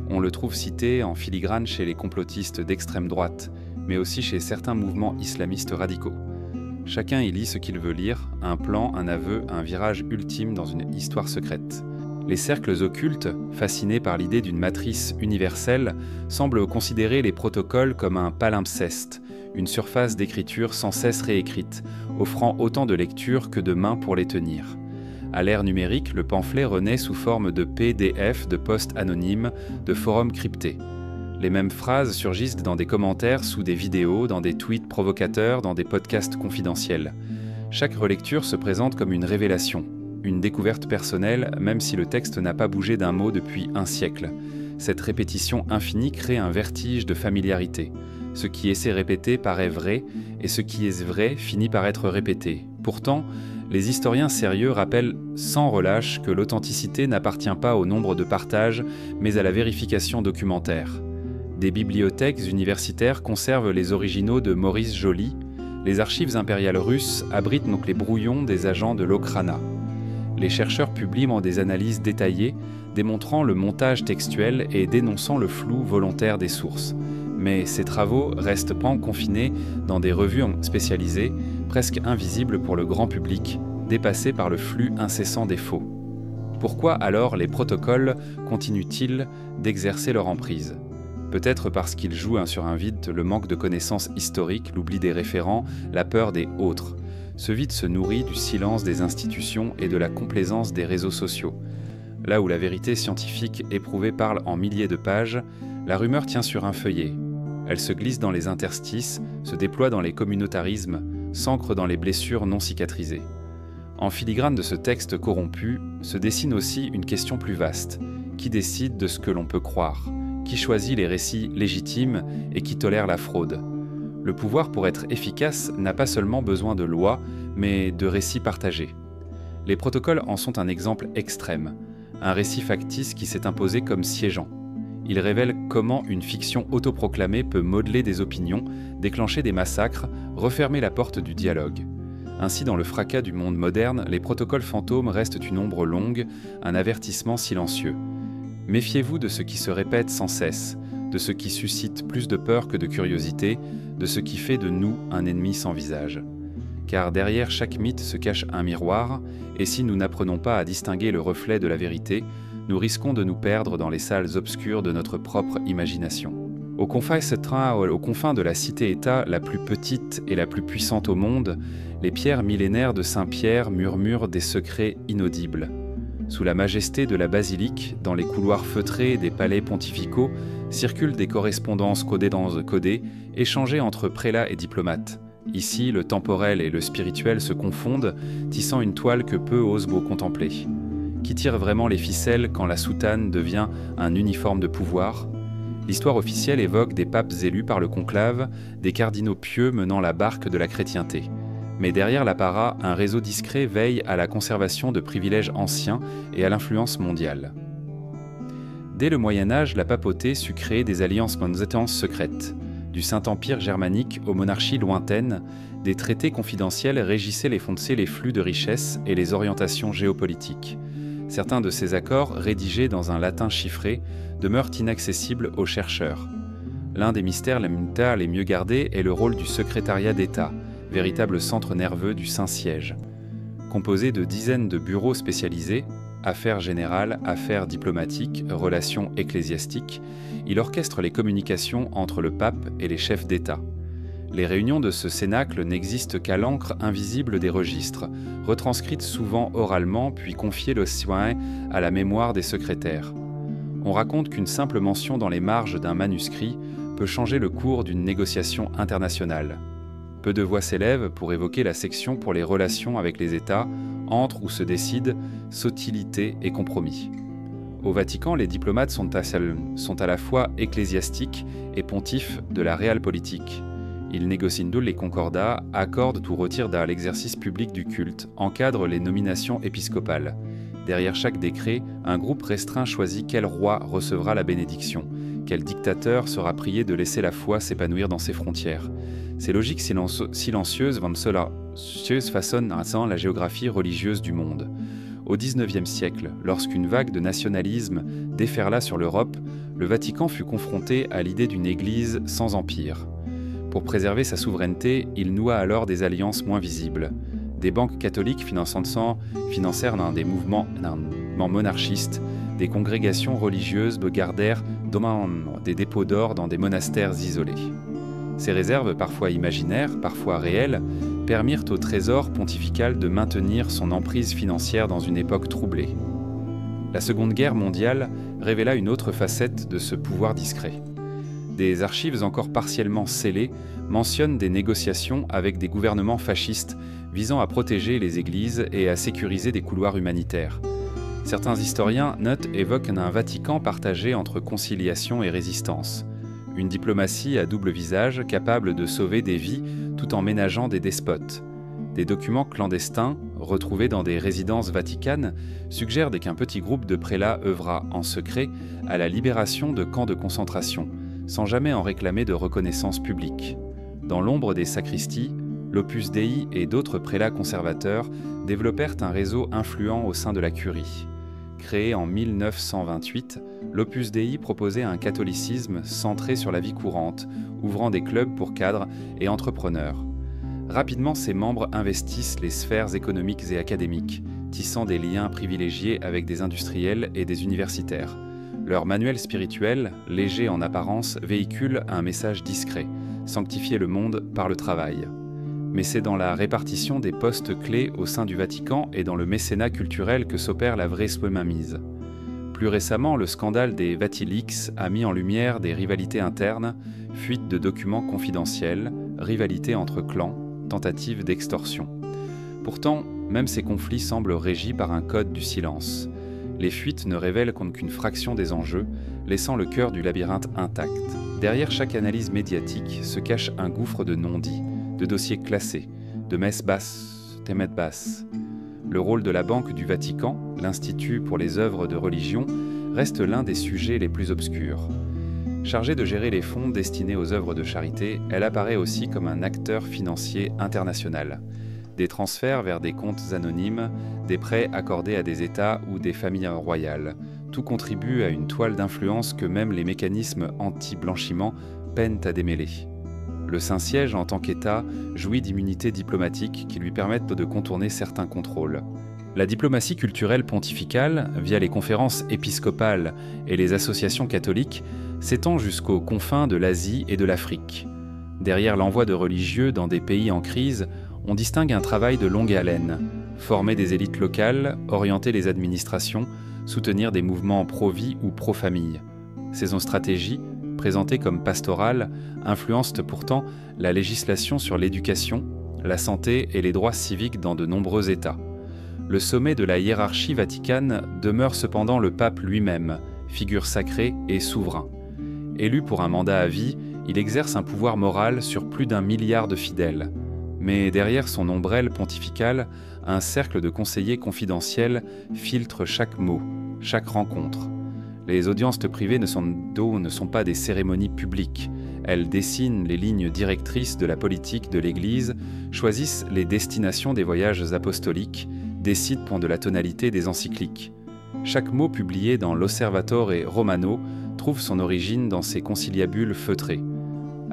On le trouve cité en filigrane chez les complotistes d'extrême droite, mais aussi chez certains mouvements islamistes radicaux. Chacun y lit ce qu'il veut lire, un plan, un aveu, un virage ultime dans une histoire secrète. Les cercles occultes, fascinés par l'idée d'une matrice universelle, semblent considérer les protocoles comme un palimpseste, une surface d'écriture sans cesse réécrite, offrant autant de lectures que de mains pour les tenir. À l'ère numérique, le pamphlet renaît sous forme de PDF, de posts anonymes, de forums cryptés. Les mêmes phrases surgissent dans des commentaires sous des vidéos, dans des tweets provocateurs, dans des podcasts confidentiels. Chaque relecture se présente comme une révélation, une découverte personnelle, même si le texte n'a pas bougé d'un mot depuis un siècle. Cette répétition infinie crée un vertige de familiarité. Ce qui est répété paraît vrai, et ce qui est vrai finit par être répété. Pourtant, les historiens sérieux rappellent sans relâche que l'authenticité n'appartient pas au nombre de partages, mais à la vérification documentaire. Des bibliothèques universitaires conservent les originaux de Maurice Joly. Les archives impériales russes abritent donc les brouillons des agents de l'Okhrana. Les chercheurs publient des analyses détaillées, démontrant le montage textuel et dénonçant le flou volontaire des sources. Mais ces travaux restent confinés dans des revues spécialisées, presque invisibles pour le grand public, dépassés par le flux incessant des faux. Pourquoi alors les protocoles continuent-ils d'exercer leur emprise ? Peut-être parce qu'ils jouent sur un vide, le manque de connaissances historiques, l'oubli des référents, la peur des autres. Ce vide se nourrit du silence des institutions et de la complaisance des réseaux sociaux. Là où la vérité scientifique éprouvée parle en milliers de pages, la rumeur tient sur un feuillet. Elle se glisse dans les interstices, se déploie dans les communautarismes, s'ancre dans les blessures non cicatrisées. En filigrane de ce texte corrompu, se dessine aussi une question plus vaste. Qui décide de ce que l'on peut croire ? Qui choisit les récits légitimes et qui tolère la fraude ? Le pouvoir, pour être efficace, n'a pas seulement besoin de lois, mais de récits partagés. Les protocoles en sont un exemple extrême, un récit factice qui s'est imposé comme siégeant. Il révèle comment une fiction autoproclamée peut modeler des opinions, déclencher des massacres, refermer la porte du dialogue. Ainsi, dans le fracas du monde moderne, les protocoles fantômes restent une ombre longue, un avertissement silencieux. Méfiez-vous de ce qui se répète sans cesse, de ce qui suscite plus de peur que de curiosité, de ce qui fait de nous un ennemi sans visage. Car derrière chaque mythe se cache un miroir, et si nous n'apprenons pas à distinguer le reflet de la vérité, nous risquons de nous perdre dans les salles obscures de notre propre imagination. Aux confins de la cité-État la plus petite et la plus puissante au monde, les pierres millénaires de Saint-Pierre murmurent des secrets inaudibles. Sous la majesté de la basilique, dans les couloirs feutrés des palais pontificaux, circulent des correspondances codées, échangées entre prélats et diplomates. Ici, le temporel et le spirituel se confondent, tissant une toile que peu osent beau contempler. Qui tire vraiment les ficelles quand la soutane devient un uniforme de pouvoir ? L'histoire officielle évoque des papes élus par le conclave, des cardinaux pieux menant la barque de la chrétienté. Mais derrière l'apparat, un réseau discret veille à la conservation de privilèges anciens et à l'influence mondiale. Dès le Moyen-Âge, la papauté sut créer des alliances secrètes. Du Saint-Empire germanique aux monarchies lointaines, des traités confidentiels régissaient les flux de richesses et les orientations géopolitiques. Certains de ces accords, rédigés dans un latin chiffré, demeurent inaccessibles aux chercheurs. L'un des mystères les mieux gardés est le rôle du secrétariat d'État, véritable centre nerveux du Saint-Siège. Composé de dizaines de bureaux spécialisés, affaires générales, affaires diplomatiques, relations ecclésiastiques, il orchestre les communications entre le pape et les chefs d'État. Les réunions de ce cénacle n'existent qu'à l'encre invisible des registres, retranscrites souvent oralement puis confiées le soin à la mémoire des secrétaires. On raconte qu'une simple mention dans les marges d'un manuscrit peut changer le cours d'une négociation internationale. Peu de voix s'élèvent pour évoquer la section pour les relations avec les États, entre où se décident sottilité et compromis. Au Vatican, les diplomates sont à la fois ecclésiastiques et pontifes de la réelle politique. Ils négocient les concordats, accordent ou retirent l'exercice public du culte, encadrent les nominations épiscopales. Derrière chaque décret, un groupe restreint choisit quel roi recevra la bénédiction, quel dictateur sera prié de laisser la foi s'épanouir dans ses frontières. Ces logiques silencieuses façonnent la géographie religieuse du monde. Au XIXe siècle, lorsqu'une vague de nationalisme déferla sur l'Europe, le Vatican fut confronté à l'idée d'une Église sans empire. Pour préserver sa souveraineté, il noua alors des alliances moins visibles. Des banques catholiques financèrent des mouvements monarchistes, des congrégations religieuses gardèrent des dépôts d'or dans des monastères isolés. Ces réserves, parfois imaginaires, parfois réelles, permirent au trésor pontifical de maintenir son emprise financière dans une époque troublée. La Seconde Guerre mondiale révéla une autre facette de ce pouvoir discret. Des archives encore partiellement scellées mentionnent des négociations avec des gouvernements fascistes visant à protéger les églises et à sécuriser des couloirs humanitaires. Certains historiens évoquent un Vatican partagé entre conciliation et résistance. Une diplomatie à double visage capable de sauver des vies tout en ménageant des despotes. Des documents clandestins, retrouvés dans des résidences vaticanes, suggèrent qu'un petit groupe de prélats œuvra en secret à la libération de camps de concentration, sans jamais en réclamer de reconnaissance publique. Dans l'ombre des sacristies, l'Opus Dei et d'autres prélats conservateurs développèrent un réseau influent au sein de la curie. Créé en 1928, l'Opus Dei proposait un catholicisme centré sur la vie courante, ouvrant des clubs pour cadres et entrepreneurs. Rapidement, ses membres investissent les sphères économiques et académiques, tissant des liens privilégiés avec des industriels et des universitaires. Leur manuel spirituel, léger en apparence, véhicule un message discret, sanctifier le monde par le travail. Mais c'est dans la répartition des postes clés au sein du Vatican et dans le mécénat culturel que s'opère la vraie mainmise. Plus récemment, le scandale des Vatileaks a mis en lumière des rivalités internes, fuite de documents confidentiels, rivalités entre clans, tentatives d'extorsion. Pourtant, même ces conflits semblent régis par un code du silence. Les fuites ne révèlent qu'une fraction des enjeux, laissant le cœur du labyrinthe intact. Derrière chaque analyse médiatique se cache un gouffre de non-dits, de dossiers classés, de messes basses, témètes basses. Le rôle de la Banque du Vatican, l'Institut pour les œuvres de religion, reste l'un des sujets les plus obscurs. Chargée de gérer les fonds destinés aux œuvres de charité, elle apparaît aussi comme un acteur financier international. Des transferts vers des comptes anonymes, des prêts accordés à des États ou des familles royales, tout contribue à une toile d'influence que même les mécanismes anti-blanchiment peinent à démêler. Le Saint-Siège, en tant qu'État, jouit d'immunités diplomatiques qui lui permettent de contourner certains contrôles. La diplomatie culturelle pontificale, via les conférences épiscopales et les associations catholiques, s'étend jusqu'aux confins de l'Asie et de l'Afrique. Derrière l'envoi de religieux dans des pays en crise, on distingue un travail de longue haleine, former des élites locales, orienter les administrations, soutenir des mouvements pro-vie ou pro-famille. Ces stratégies, présentées comme pastorales, influencent pourtant la législation sur l'éducation, la santé et les droits civiques dans de nombreux États. Le sommet de la hiérarchie vaticane demeure cependant le pape lui-même, figure sacrée et souverain. Élu pour un mandat à vie, il exerce un pouvoir moral sur plus d'1 milliard de fidèles. Mais derrière son ombrelle pontificale, un cercle de conseillers confidentiels filtre chaque mot, chaque rencontre. Les audiences privées ne sont pas des cérémonies publiques. Elles dessinent les lignes directrices de la politique de l'Église, choisissent les destinations des voyages apostoliques, décident de la tonalité des encycliques. Chaque mot publié dans l'Osservatore Romano trouve son origine dans ces conciliabules feutrés.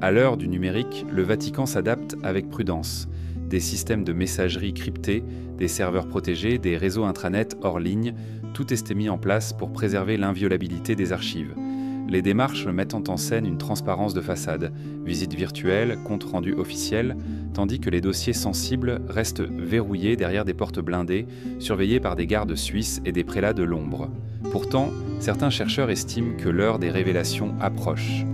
À l'heure du numérique, le Vatican s'adapte avec prudence. Des systèmes de messagerie cryptés, des serveurs protégés, des réseaux intranet hors ligne, tout est mis en place pour préserver l'inviolabilité des archives. Les démarches mettent en scène une transparence de façade, visites virtuelles, comptes rendus officiels, tandis que les dossiers sensibles restent verrouillés derrière des portes blindées, surveillés par des gardes suisses et des prélats de l'ombre. Pourtant, certains chercheurs estiment que l'heure des révélations approche.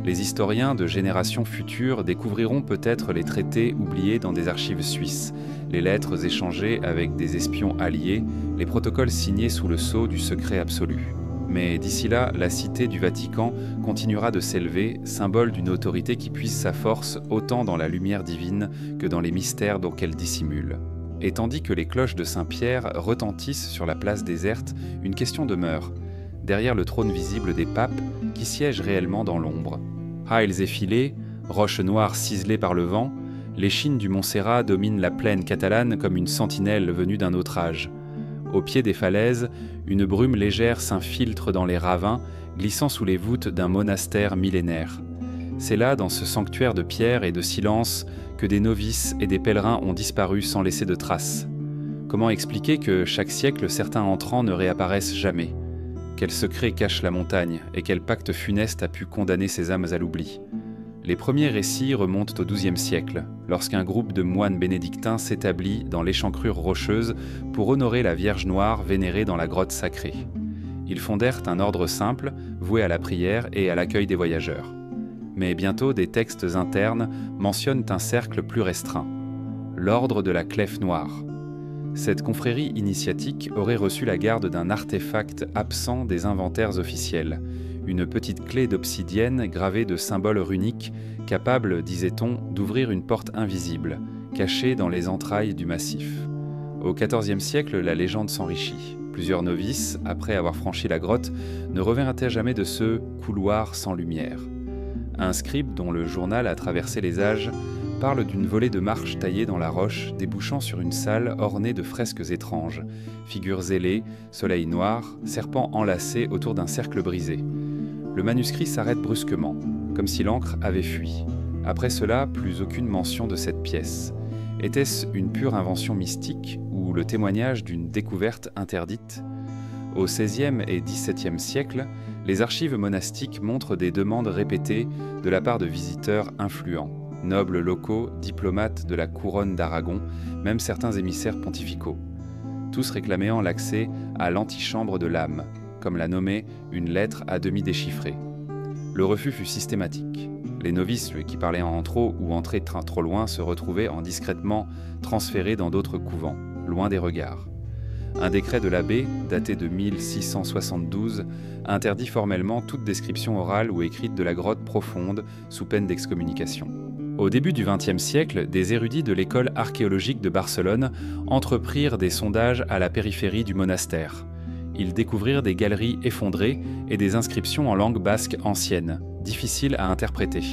Les historiens de générations futures découvriront peut-être les traités oubliés dans des archives suisses, les lettres échangées avec des espions alliés, les protocoles signés sous le sceau du secret absolu. Mais d'ici là, la cité du Vatican continuera de s'élever, symbole d'une autorité qui puise sa force autant dans la lumière divine que dans les mystères dont qu'elle dissimule. Et tandis que les cloches de Saint-Pierre retentissent sur la place déserte, une question demeure. Derrière le trône visible des papes, qui siègent réellement dans l'ombre. Rails effilés, roches noires ciselées par le vent, l'échine du Montserrat domine la plaine catalane comme une sentinelle venue d'un autre âge. Au pied des falaises, une brume légère s'infiltre dans les ravins, glissant sous les voûtes d'un monastère millénaire. C'est là, dans ce sanctuaire de pierre et de silence, que des novices et des pèlerins ont disparu sans laisser de traces. Comment expliquer que chaque siècle, certains entrants ne réapparaissent jamais ? Quel secret cache la montagne et quel pacte funeste a pu condamner ces âmes à l'oubli ? Les premiers récits remontent au XIIe siècle, lorsqu'un groupe de moines bénédictins s'établit dans l'échancrure rocheuse pour honorer la Vierge Noire vénérée dans la grotte sacrée. Ils fondèrent un ordre simple, voué à la prière et à l'accueil des voyageurs. Mais bientôt, des textes internes mentionnent un cercle plus restreint, l'ordre de la Clef Noire. Cette confrérie initiatique aurait reçu la garde d'un artefact absent des inventaires officiels, une petite clé d'obsidienne gravée de symboles runiques, capable, disait-on, d'ouvrir une porte invisible, cachée dans les entrailles du massif. Au XIVe siècle, la légende s'enrichit. Plusieurs novices, après avoir franchi la grotte, ne revinrent jamais de ce couloir sans lumière. Un scribe dont le journal a traversé les âges parle d'une volée de marches taillées dans la roche, débouchant sur une salle ornée de fresques étranges, figures ailées, soleil noir, serpents enlacés autour d'un cercle brisé. Le manuscrit s'arrête brusquement, comme si l'encre avait fui. Après cela, plus aucune mention de cette pièce. Était-ce une pure invention mystique ou le témoignage d'une découverte interdite ? Au XVIe et XVIIe siècle, les archives monastiques montrent des demandes répétées de la part de visiteurs influents, nobles locaux, diplomates de la couronne d'Aragon, même certains émissaires pontificaux. Tous réclaméant l'accès à l'antichambre de l'âme, comme l'a nommé une lettre à demi déchiffrée. Le refus fut systématique. Les novices qui parlaient en trop ou entraient trop loin se retrouvaient discrètement transférés dans d'autres couvents, loin des regards. Un décret de l'abbé, daté de 1672, interdit formellement toute description orale ou écrite de la grotte profonde sous peine d'excommunication. Au début du XXe siècle, des érudits de l'école archéologique de Barcelone entreprirent des sondages à la périphérie du monastère. Ils découvrirent des galeries effondrées et des inscriptions en langue basque ancienne, difficiles à interpréter.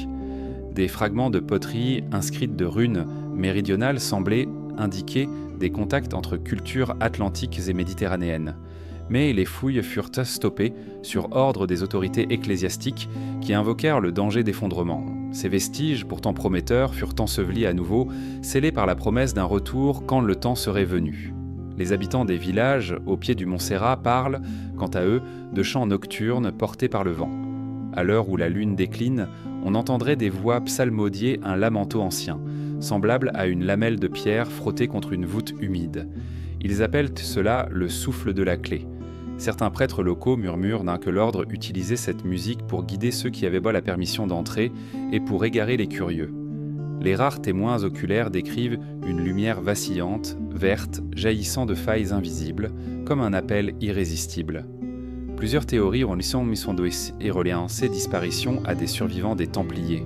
Des fragments de poterie inscrites de runes méridionales semblaient indiquer des contacts entre cultures atlantiques et méditerranéennes. Mais les fouilles furent stoppées sur ordre des autorités ecclésiastiques qui invoquèrent le danger d'effondrement. Ces vestiges, pourtant prometteurs, furent ensevelis à nouveau, scellés par la promesse d'un retour quand le temps serait venu. Les habitants des villages au pied du Montserrat parlent, quant à eux, de chants nocturnes portés par le vent. À l'heure où la lune décline, on entendrait des voix psalmodier un lamento ancien, semblable à une lamelle de pierre frottée contre une voûte humide. Ils appellent cela le souffle de la clé. Certains prêtres locaux murmurent que l'ordre utilisait cette musique pour guider ceux qui avaient la permission d'entrer et pour égarer les curieux. Les rares témoins oculaires décrivent une lumière vacillante, verte, jaillissant de failles invisibles, comme un appel irrésistible. Plusieurs théories ont relié ces disparitions à des survivants des Templiers.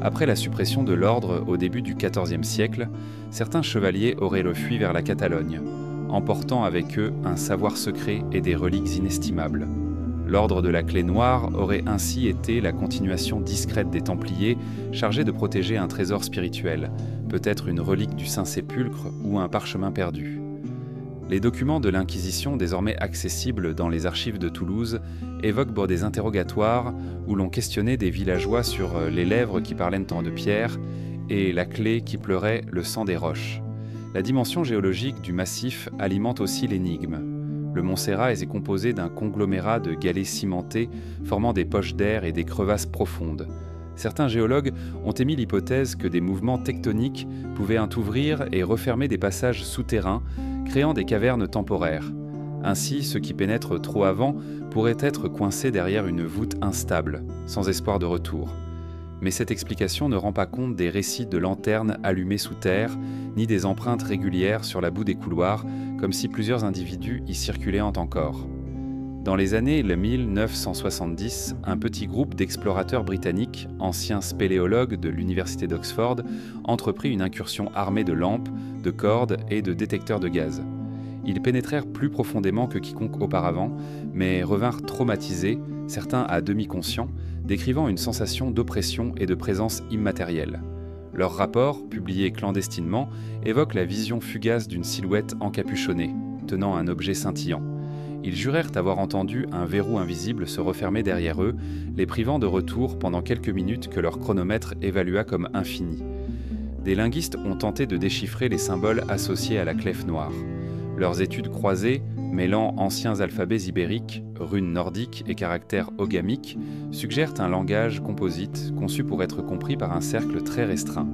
Après la suppression de l'ordre au début du XIVe siècle, certains chevaliers auraient fui vers la Catalogne, emportant avec eux un savoir secret et des reliques inestimables. L'ordre de la Clé Noire aurait ainsi été la continuation discrète des Templiers, chargés de protéger un trésor spirituel, peut-être une relique du Saint-Sépulcre ou un parchemin perdu. Les documents de l'Inquisition, désormais accessibles dans les archives de Toulouse, évoquent des interrogatoires où l'on questionnait des villageois sur les lèvres qui parlaient tant de pierre et la clé qui pleurait le sang des roches. La dimension géologique du massif alimente aussi l'énigme. Le Montserrat est composé d'un conglomérat de galets cimentés formant des poches d'air et des crevasses profondes. Certains géologues ont émis l'hypothèse que des mouvements tectoniques pouvaient entrouvrir et refermer des passages souterrains, créant des cavernes temporaires. Ainsi, ceux qui pénètrent trop avant pourraient être coincés derrière une voûte instable, sans espoir de retour. Mais cette explication ne rend pas compte des récits de lanternes allumées sous terre, ni des empreintes régulières sur la boue des couloirs, comme si plusieurs individus y circulaient encore. Dans les années 1970, un petit groupe d'explorateurs britanniques, anciens spéléologues de l'université d'Oxford, entreprit une incursion armée de lampes, de cordes et de détecteurs de gaz. Ils pénétrèrent plus profondément que quiconque auparavant, mais revinrent traumatisés, certains à demi conscients, décrivant une sensation d'oppression et de présence immatérielle. Leur rapport, publié clandestinement, évoque la vision fugace d'une silhouette encapuchonnée, tenant un objet scintillant. Ils jurèrent avoir entendu un verrou invisible se refermer derrière eux, les privant de retour pendant quelques minutes que leur chronomètre évalua comme infinies. Des linguistes ont tenté de déchiffrer les symboles associés à la clef noire. Leurs études croisées, mêlant anciens alphabets ibériques, runes nordiques et caractères ogamiques, suggèrent un langage composite conçu pour être compris par un cercle très restreint.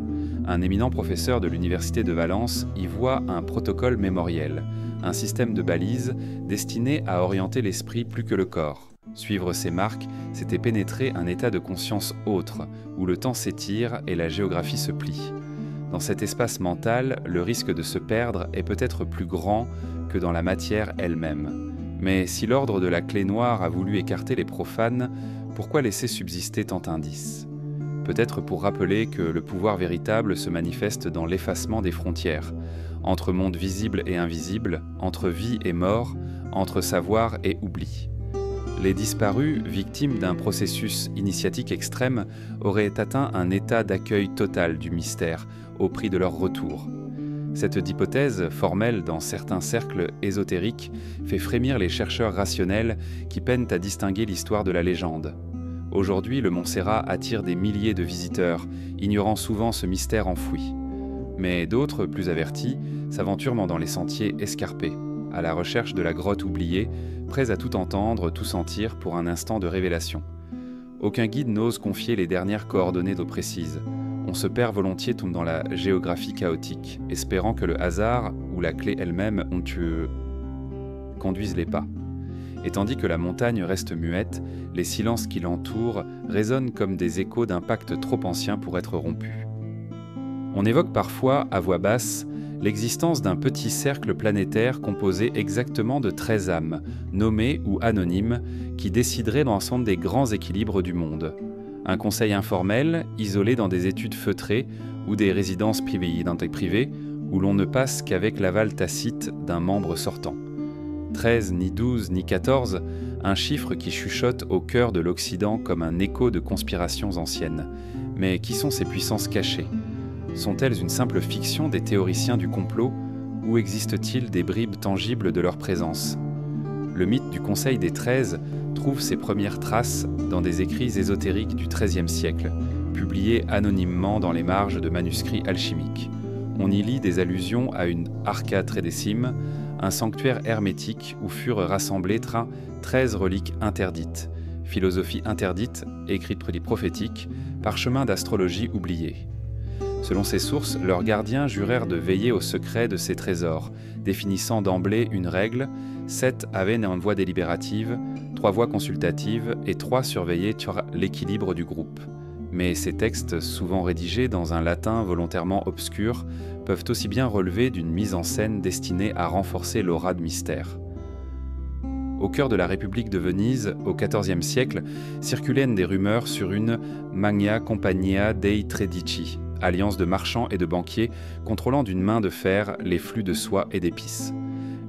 Un éminent professeur de l'université de Valence y voit un protocole mémoriel, un système de balises destiné à orienter l'esprit plus que le corps. Suivre ces marques, c'était pénétrer un état de conscience autre, où le temps s'étire et la géographie se plie. Dans cet espace mental, le risque de se perdre est peut-être plus grand que dans la matière elle-même. Mais si l'ordre de la Clé Noire a voulu écarter les profanes, pourquoi laisser subsister tant d'indices ? Peut-être pour rappeler que le pouvoir véritable se manifeste dans l'effacement des frontières, entre monde visible et invisible, entre vie et mort, entre savoir et oubli. Les disparus, victimes d'un processus initiatique extrême, auraient atteint un état d'accueil total du mystère au prix de leur retour. Cette hypothèse, formelle dans certains cercles ésotériques, fait frémir les chercheurs rationnels qui peinent à distinguer l'histoire de la légende. Aujourd'hui, le Montserrat attire des milliers de visiteurs, ignorant souvent ce mystère enfoui. Mais d'autres, plus avertis, s'aventurent dans les sentiers escarpés, à la recherche de la grotte oubliée, prêts à tout entendre, tout sentir pour un instant de révélation. Aucun guide n'ose confier les dernières coordonnées d'eau précises. On se perd volontiers dans la géographie chaotique, espérant que le hasard ou la clé elle-même conduisent les pas. Et tandis que la montagne reste muette, les silences qui l'entourent résonnent comme des échos d'un pacte trop ancien pour être rompu. On évoque parfois, à voix basse, l'existence d'un petit cercle planétaire composé exactement de 13 âmes, nommées ou anonymes, qui décideraient l'ensemble des grands équilibres du monde. Un conseil informel, isolé dans des études feutrées ou des résidences privées où l'on ne passe qu'avec l'aval tacite d'un membre sortant. 13, ni 12, ni 14, un chiffre qui chuchote au cœur de l'Occident comme un écho de conspirations anciennes. Mais qui sont ces puissances cachées? Sont-elles une simple fiction des théoriciens du complot, ou existe-t-il des bribes tangibles de leur présence? Le mythe du Conseil des 13 trouve ses premières traces dans des écrits ésotériques du XIIIe siècle, publiés anonymement dans les marges de manuscrits alchimiques. On y lit des allusions à une arca tredecime, un sanctuaire hermétique où furent rassemblées 13 reliques interdites, philosophie interdite, écrite prophétique, parchemin d'astrologie oublié. Selon ces sources, leurs gardiens jurèrent de veiller au secret de ces trésors, définissant d'emblée une règle: 7 avaient une voix délibérative, 3 voix consultatives et 3 surveillaient sur l'équilibre du groupe. Mais ces textes, souvent rédigés dans un latin volontairement obscur, peuvent aussi bien relever d'une mise en scène destinée à renforcer l'aura de mystère. Au cœur de la République de Venise, au XIVe siècle, circulaient des rumeurs sur une Magna Compagnia dei Tredici, alliance de marchands et de banquiers contrôlant d'une main de fer les flux de soie et d'épices.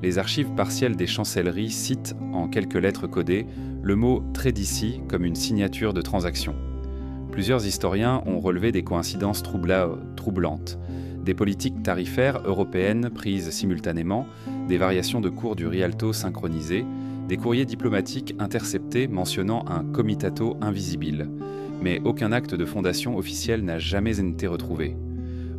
Les archives partielles des chancelleries citent, en quelques lettres codées, le mot Tredici comme une signature de transaction. Plusieurs historiens ont relevé des coïncidences troublantes, des politiques tarifaires européennes prises simultanément, des variations de cours du Rialto synchronisées, des courriers diplomatiques interceptés mentionnant un comitato invisibile. Mais aucun acte de fondation officiel n'a jamais été retrouvé.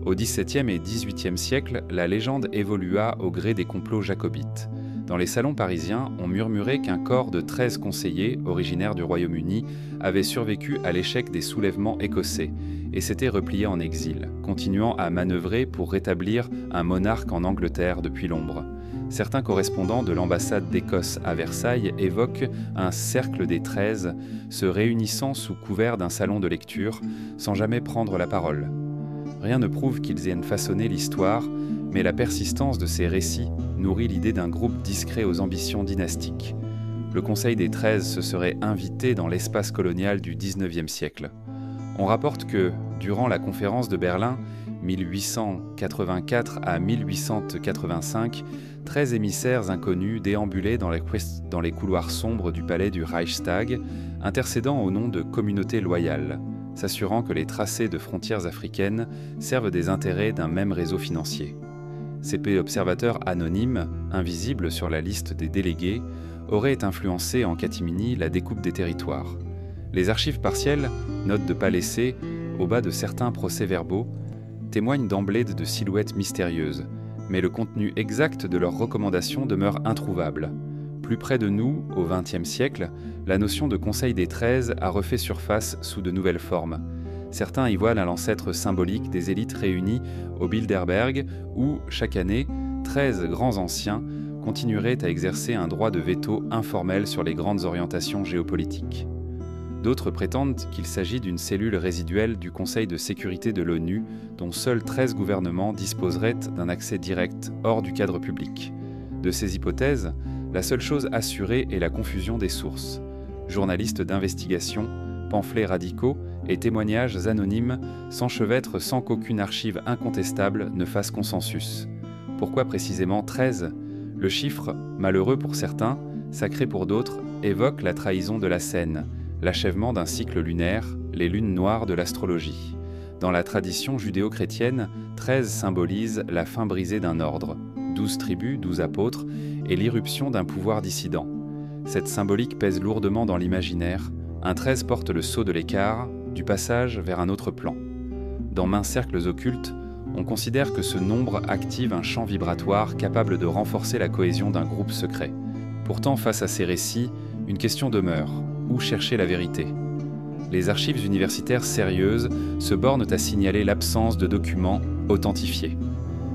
Au XVIIe et XVIIIe siècle, la légende évolua au gré des complots jacobites. Dans les salons parisiens, on murmurait qu'un corps de 13 conseillers, originaires du Royaume-Uni, avait survécu à l'échec des soulèvements écossais et s'était replié en exil, continuant à manœuvrer pour rétablir un monarque en Angleterre depuis l'ombre. Certains correspondants de l'ambassade d'Écosse à Versailles évoquent un cercle des 13 se réunissant sous couvert d'un salon de lecture sans jamais prendre la parole. Rien ne prouve qu'ils aient façonné l'histoire, mais la persistance de ces récits nourrit l'idée d'un groupe discret aux ambitions dynastiques. Le Conseil des 13 se serait invité dans l'espace colonial du XIXe siècle. On rapporte que, durant la conférence de Berlin, 1884 à 1885, 13 émissaires inconnus déambulaient dans les couloirs sombres du palais du Reichstag, intercédant au nom de communautés loyales, s'assurant que les tracés de frontières africaines servent des intérêts d'un même réseau financier. Ces observateurs anonymes, invisibles sur la liste des délégués, auraient influencé en catimini la découpe des territoires. Les archives partielles, notes de pas laissées, au bas de certains procès-verbaux, témoignent d'emblée de silhouettes mystérieuses, mais le contenu exact de leurs recommandations demeure introuvable. Plus près de nous, au XXe siècle, la notion de Conseil des 13 a refait surface sous de nouvelles formes. Certains y voient l'ancêtre symbolique des élites réunies au Bilderberg où, chaque année, 13 grands anciens continueraient à exercer un droit de veto informel sur les grandes orientations géopolitiques. D'autres prétendent qu'il s'agit d'une cellule résiduelle du Conseil de sécurité de l'ONU dont seuls 13 gouvernements disposeraient d'un accès direct hors du cadre public. De ces hypothèses, la seule chose assurée est la confusion des sources. Journalistes d'investigation, pamphlets radicaux et témoignages anonymes s'enchevêtrent sans qu'aucune archive incontestable ne fasse consensus. Pourquoi précisément 13 ? Le chiffre, malheureux pour certains, sacré pour d'autres, évoque la trahison de la Seine, l'achèvement d'un cycle lunaire, les lunes noires de l'astrologie. Dans la tradition judéo-chrétienne, 13 symbolise la fin brisée d'un ordre, 12 tribus, 12 apôtres, et l'irruption d'un pouvoir dissident. Cette symbolique pèse lourdement dans l'imaginaire. Un 13 porte le sceau de l'écart, du passage vers un autre plan. Dans maints cercles occultes, on considère que ce nombre active un champ vibratoire capable de renforcer la cohésion d'un groupe secret. Pourtant, face à ces récits, une question demeure. Où chercher la vérité ? Les archives universitaires sérieuses se bornent à signaler l'absence de documents authentifiés.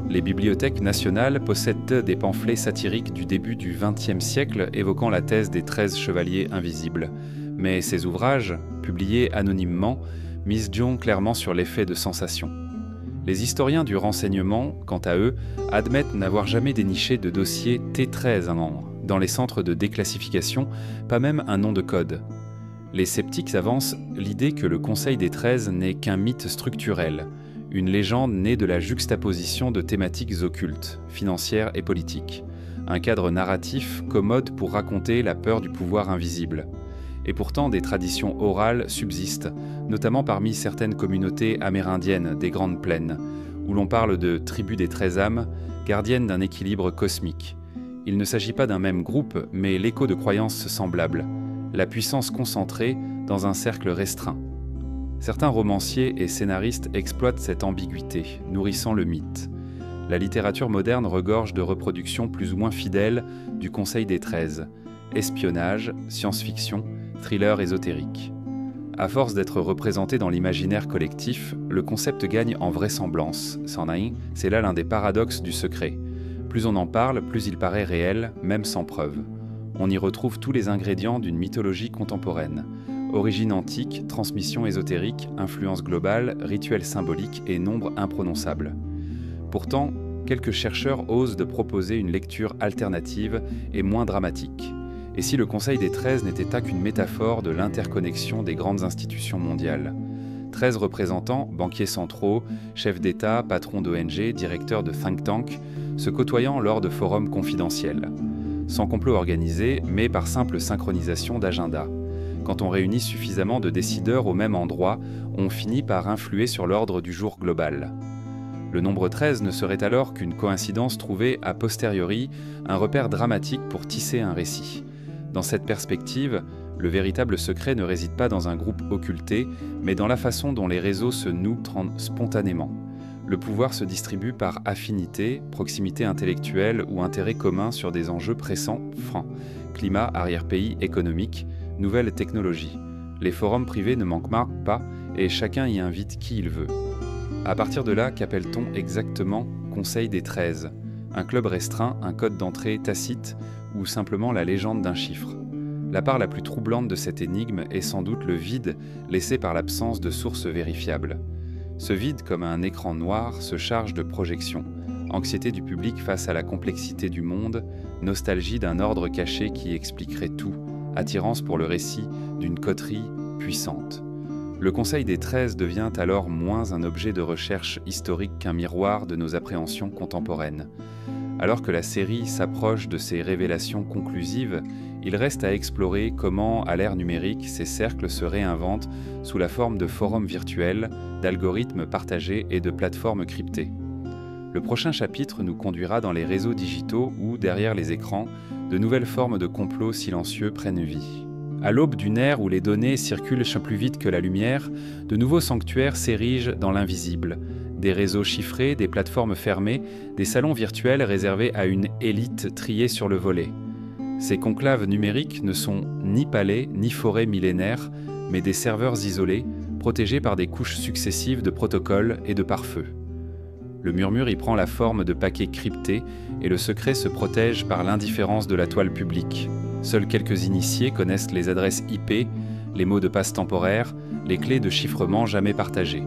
Les bibliothèques nationales possèdent des pamphlets satiriques du début du XXe siècle évoquant la thèse des 13 chevaliers invisibles. Mais ces ouvrages, publiés anonymement, misent clairement sur l'effet de sensation. Les historiens du renseignement, quant à eux, admettent n'avoir jamais déniché de dossier T13 dans les centres de déclassification, pas même un nom de code. Les sceptiques avancent l'idée que le Conseil des 13 n'est qu'un mythe structurel, une légende née de la juxtaposition de thématiques occultes, financières et politiques. un cadre narratif commode pour raconter la peur du pouvoir invisible. Et pourtant, des traditions orales subsistent, notamment parmi certaines communautés amérindiennes des Grandes Plaines, où l'on parle de tribus des 13 âmes, gardiennes d'un équilibre cosmique. Il ne s'agit pas d'un même groupe, mais l'écho de croyances semblables, la puissance concentrée dans un cercle restreint. Certains romanciers et scénaristes exploitent cette ambiguïté, nourrissant le mythe. La littérature moderne regorge de reproductions plus ou moins fidèles du Conseil des 13, espionnage, science-fiction, thriller ésotérique. À force d'être représenté dans l'imaginaire collectif, le concept gagne en vraisemblance. C'est là l'un des paradoxes du secret. Plus on en parle, plus il paraît réel, même sans preuve. On y retrouve tous les ingrédients d'une mythologie contemporaine. Origine antique, transmission ésotérique, influence globale, rituels symboliques et nombre imprononçable. Pourtant, quelques chercheurs osent de proposer une lecture alternative et moins dramatique. Et si le Conseil des 13 n'était pas qu'une métaphore de l'interconnexion des grandes institutions mondiales ? 13 représentants, banquiers centraux, chefs d'État, patrons d'ONG, directeurs de think tank, se côtoyant lors de forums confidentiels. Sans complot organisé, mais par simple synchronisation d'agenda. Quand on réunit suffisamment de décideurs au même endroit, on finit par influer sur l'ordre du jour global. Le nombre 13 ne serait alors qu'une coïncidence trouvée a posteriori, un repère dramatique pour tisser un récit. Dans cette perspective, le véritable secret ne réside pas dans un groupe occulté, mais dans la façon dont les réseaux se nouent spontanément. Le pouvoir se distribue par affinité, proximité intellectuelle ou intérêt commun sur des enjeux pressants, francs. Climat, arrière-pays, économique, nouvelles technologies. Les forums privés ne manquent pas et chacun y invite qui il veut. À partir de là, qu'appelle-t-on exactement Conseil des 13 ? Un club restreint, un code d'entrée tacite ou simplement la légende d'un chiffre ? La part la plus troublante de cette énigme est sans doute le vide laissé par l'absence de sources vérifiables. Ce vide, comme un écran noir, se charge de projections. Anxiété du public face à la complexité du monde, nostalgie d'un ordre caché qui expliquerait tout, attirance pour le récit d'une coterie puissante. Le Conseil des 13 devient alors moins un objet de recherche historique qu'un miroir de nos appréhensions contemporaines. Alors que la série s'approche de ses révélations conclusives, il reste à explorer comment, à l'ère numérique, ces cercles se réinventent sous la forme de forums virtuels, d'algorithmes partagés et de plateformes cryptées. Le prochain chapitre nous conduira dans les réseaux digitaux où, derrière les écrans, de nouvelles formes de complots silencieux prennent vie. À l'aube d'une ère où les données circulent plus vite que la lumière, de nouveaux sanctuaires s'érigent dans l'invisible. Des réseaux chiffrés, des plateformes fermées, des salons virtuels réservés à une élite triée sur le volet. Ces conclaves numériques ne sont ni palais ni forêts millénaires, mais des serveurs isolés, protégés par des couches successives de protocoles et de pare-feu. Le murmure y prend la forme de paquets cryptés et le secret se protège par l'indifférence de la toile publique. Seuls quelques initiés connaissent les adresses IP, les mots de passe temporaires, les clés de chiffrement jamais partagées.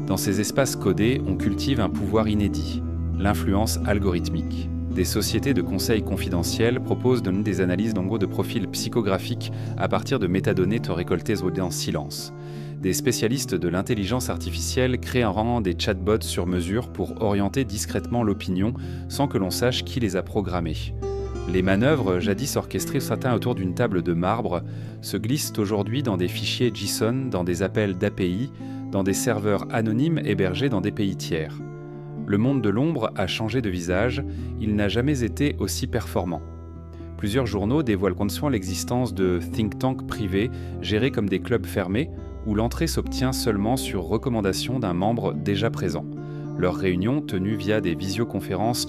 Dans ces espaces codés, on cultive un pouvoir inédit, l'influence algorithmique. Des sociétés de conseil confidentiels proposent de donner des analyses de profils psychographiques à partir de métadonnées récoltées en silence. Des spécialistes de l'intelligence artificielle créent un rang des chatbots sur mesure pour orienter discrètement l'opinion sans que l'on sache qui les a programmés. Les manœuvres, jadis orchestrées certains autour d'une table de marbre, se glissent aujourd'hui dans des fichiers JSON, dans des appels d'API, dans des serveurs anonymes hébergés dans des pays tiers. Le monde de l'ombre a changé de visage, il n'a jamais été aussi performant. Plusieurs journaux dévoilent consciemment l'existence de think tanks privés gérés comme des clubs fermés, où l'entrée s'obtient seulement sur recommandation d'un membre déjà présent. Leurs réunions, tenues via des visioconférences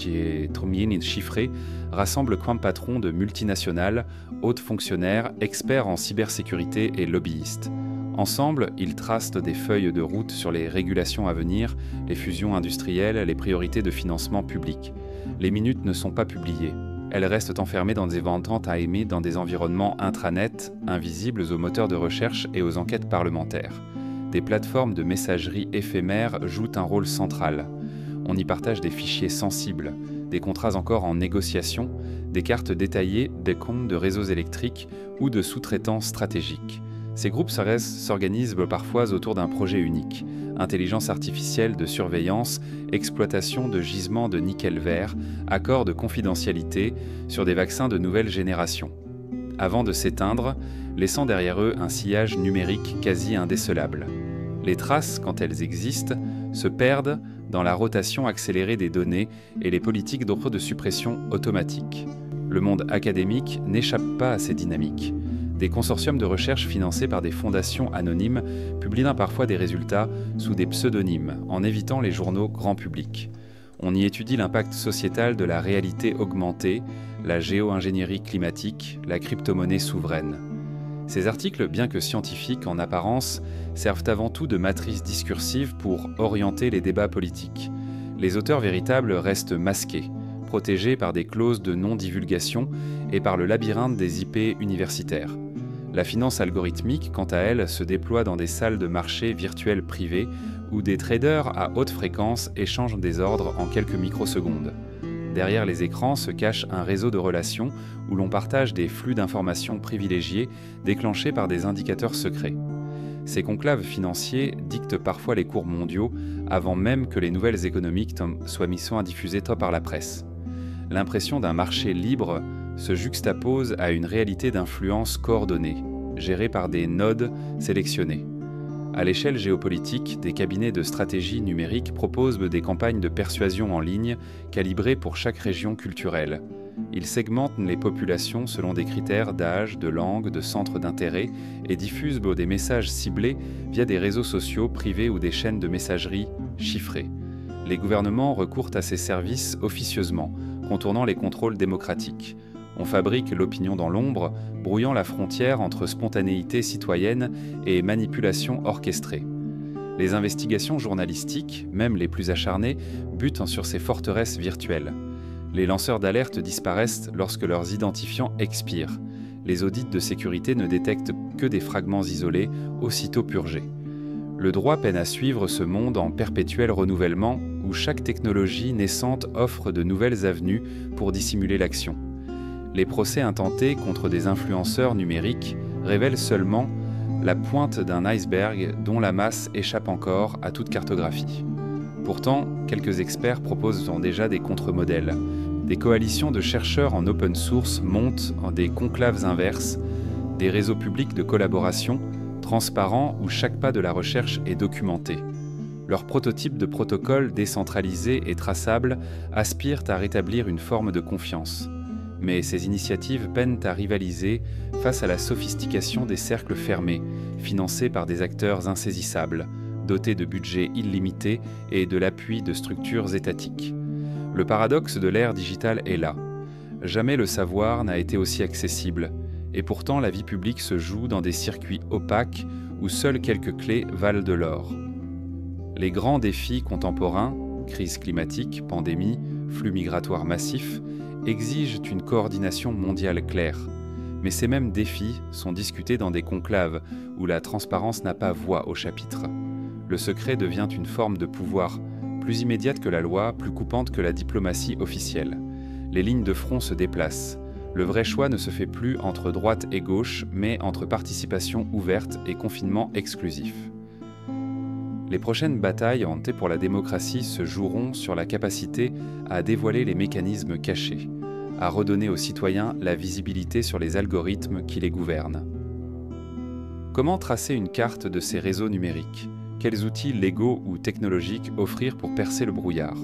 chiffrées, rassemblent coins patrons de multinationales, hautes fonctionnaires, experts en cybersécurité et lobbyistes. Ensemble, ils tracent des feuilles de route sur les régulations à venir, les fusions industrielles, les priorités de financement public. Les minutes ne sont pas publiées. Elles restent enfermées dans des ententes à aimer dans des environnements intranets, invisibles aux moteurs de recherche et aux enquêtes parlementaires. Des plateformes de messagerie éphémères jouent un rôle central. On y partage des fichiers sensibles, des contrats encore en négociation, des cartes détaillées des comptes de réseaux électriques ou de sous-traitants stratégiques. Ces groupes s'organisent parfois autour d'un projet unique: intelligence artificielle de surveillance, exploitation de gisements de nickel vert, accords de confidentialité sur des vaccins de nouvelle génération. Avant de s'éteindre, laissant derrière eux un sillage numérique quasi indécelable. Les traces, quand elles existent, se perdent dans la rotation accélérée des données et les politiques de suppression automatique. Le monde académique n'échappe pas à ces dynamiques. Des consortiums de recherche financés par des fondations anonymes publient parfois des résultats sous des pseudonymes, en évitant les journaux grand public. On y étudie l'impact sociétal de la réalité augmentée, la géo-ingénierie climatique, la crypto-monnaie souveraine. Ces articles, bien que scientifiques en apparence, servent avant tout de matrice discursive pour orienter les débats politiques. Les auteurs véritables restent masqués, protégés par des clauses de non-divulgation et par le labyrinthe des IP universitaires. La finance algorithmique, quant à elle, se déploie dans des salles de marché virtuelles privées où des traders à haute fréquence échangent des ordres en quelques microsecondes. Derrière les écrans se cache un réseau de relations où l'on partage des flux d'informations privilégiés déclenchés par des indicateurs secrets. Ces conclaves financiers dictent parfois les cours mondiaux avant même que les nouvelles économiques soient mises à diffuser par la presse. L'impression d'un marché libre se juxtapose à une réalité d'influence coordonnée, gérée par des nodes sélectionnés. À l'échelle géopolitique, des cabinets de stratégie numérique proposent des campagnes de persuasion en ligne calibrées pour chaque région culturelle. Ils segmentent les populations selon des critères d'âge, de langue, de centre d'intérêt et diffusent des messages ciblés via des réseaux sociaux privés ou des chaînes de messagerie chiffrées. Les gouvernements recourent à ces services officieusement, contournant les contrôles démocratiques. On fabrique l'opinion dans l'ombre, brouillant la frontière entre spontanéité citoyenne et manipulation orchestrée. Les investigations journalistiques, même les plus acharnées, butent sur ces forteresses virtuelles. Les lanceurs d'alerte disparaissent lorsque leurs identifiants expirent. Les audits de sécurité ne détectent que des fragments isolés, aussitôt purgés. Le droit peine à suivre ce monde en perpétuel renouvellement où chaque technologie naissante offre de nouvelles avenues pour dissimuler l'action. Les procès intentés contre des influenceurs numériques révèlent seulement la pointe d'un iceberg dont la masse échappe encore à toute cartographie. Pourtant, quelques experts proposent déjà des contre-modèles. Des coalitions de chercheurs en open source montent en des conclaves inverses, des réseaux publics de collaboration transparents où chaque pas de la recherche est documenté. Leurs prototypes de protocoles décentralisés et traçables aspirent à rétablir une forme de confiance. Mais ces initiatives peinent à rivaliser face à la sophistication des cercles fermés, financés par des acteurs insaisissables, dotés de budgets illimités et de l'appui de structures étatiques. Le paradoxe de l'ère digitale est là. Jamais le savoir n'a été aussi accessible, et pourtant la vie publique se joue dans des circuits opaques où seules quelques clés valent de l'or. Les grands défis contemporains, crise climatique, pandémie, flux migratoires massifs, exigent une coordination mondiale claire. Mais ces mêmes défis sont discutés dans des conclaves où la transparence n'a pas voix au chapitre. Le secret devient une forme de pouvoir, plus immédiate que la loi, plus coupante que la diplomatie officielle. Les lignes de front se déplacent. Le vrai choix ne se fait plus entre droite et gauche, mais entre participation ouverte et confinement exclusif. Les prochaines batailles hantées pour la démocratie se joueront sur la capacité à dévoiler les mécanismes cachés, à redonner aux citoyens la visibilité sur les algorithmes qui les gouvernent. Comment tracer une carte de ces réseaux numériques ? Quels outils légaux ou technologiques offrir pour percer le brouillard ?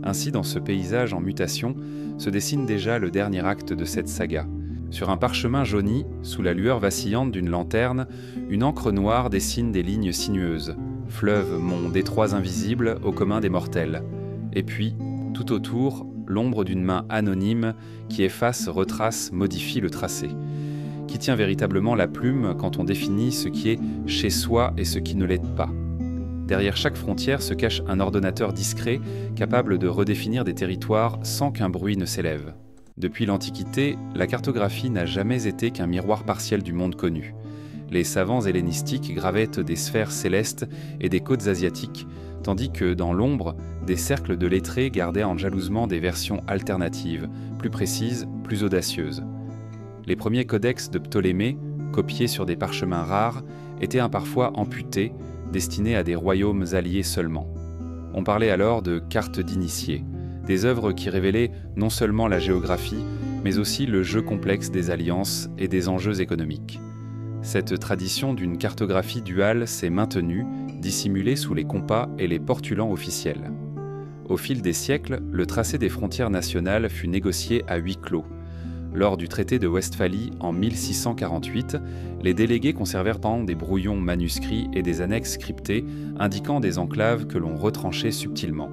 Ainsi, dans ce paysage en mutation, se dessine déjà le dernier acte de cette saga. Sur un parchemin jauni, sous la lueur vacillante d'une lanterne, une encre noire dessine des lignes sinueuses. Fleuve, mont, détroits invisibles au commun des mortels. Et puis, tout autour, l'ombre d'une main anonyme qui efface, retrace, modifie le tracé. Qui tient véritablement la plume quand on définit ce qui est chez soi et ce qui ne l'est pas. Derrière chaque frontière se cache un ordonnateur discret, capable de redéfinir des territoires sans qu'un bruit ne s'élève. Depuis l'Antiquité, la cartographie n'a jamais été qu'un miroir partiel du monde connu. Les savants hellénistiques gravaient des sphères célestes et des côtes asiatiques, tandis que, dans l'ombre, des cercles de lettrés gardaient en jalousement des versions alternatives, plus précises, plus audacieuses. Les premiers codex de Ptolémée, copiées sur des parchemins rares, étaient parfois amputées, destinées à des royaumes alliés seulement. On parlait alors de cartes d'initiés, des œuvres qui révélaient non seulement la géographie, mais aussi le jeu complexe des alliances et des enjeux économiques. Cette tradition d'une cartographie duale s'est maintenue, dissimulée sous les compas et les portulans officiels. Au fil des siècles, le tracé des frontières nationales fut négocié à huis clos. Lors du traité de Westphalie en 1648, les délégués conservèrent des brouillons manuscrits et des annexes cryptées indiquant des enclaves que l'on retranchait subtilement.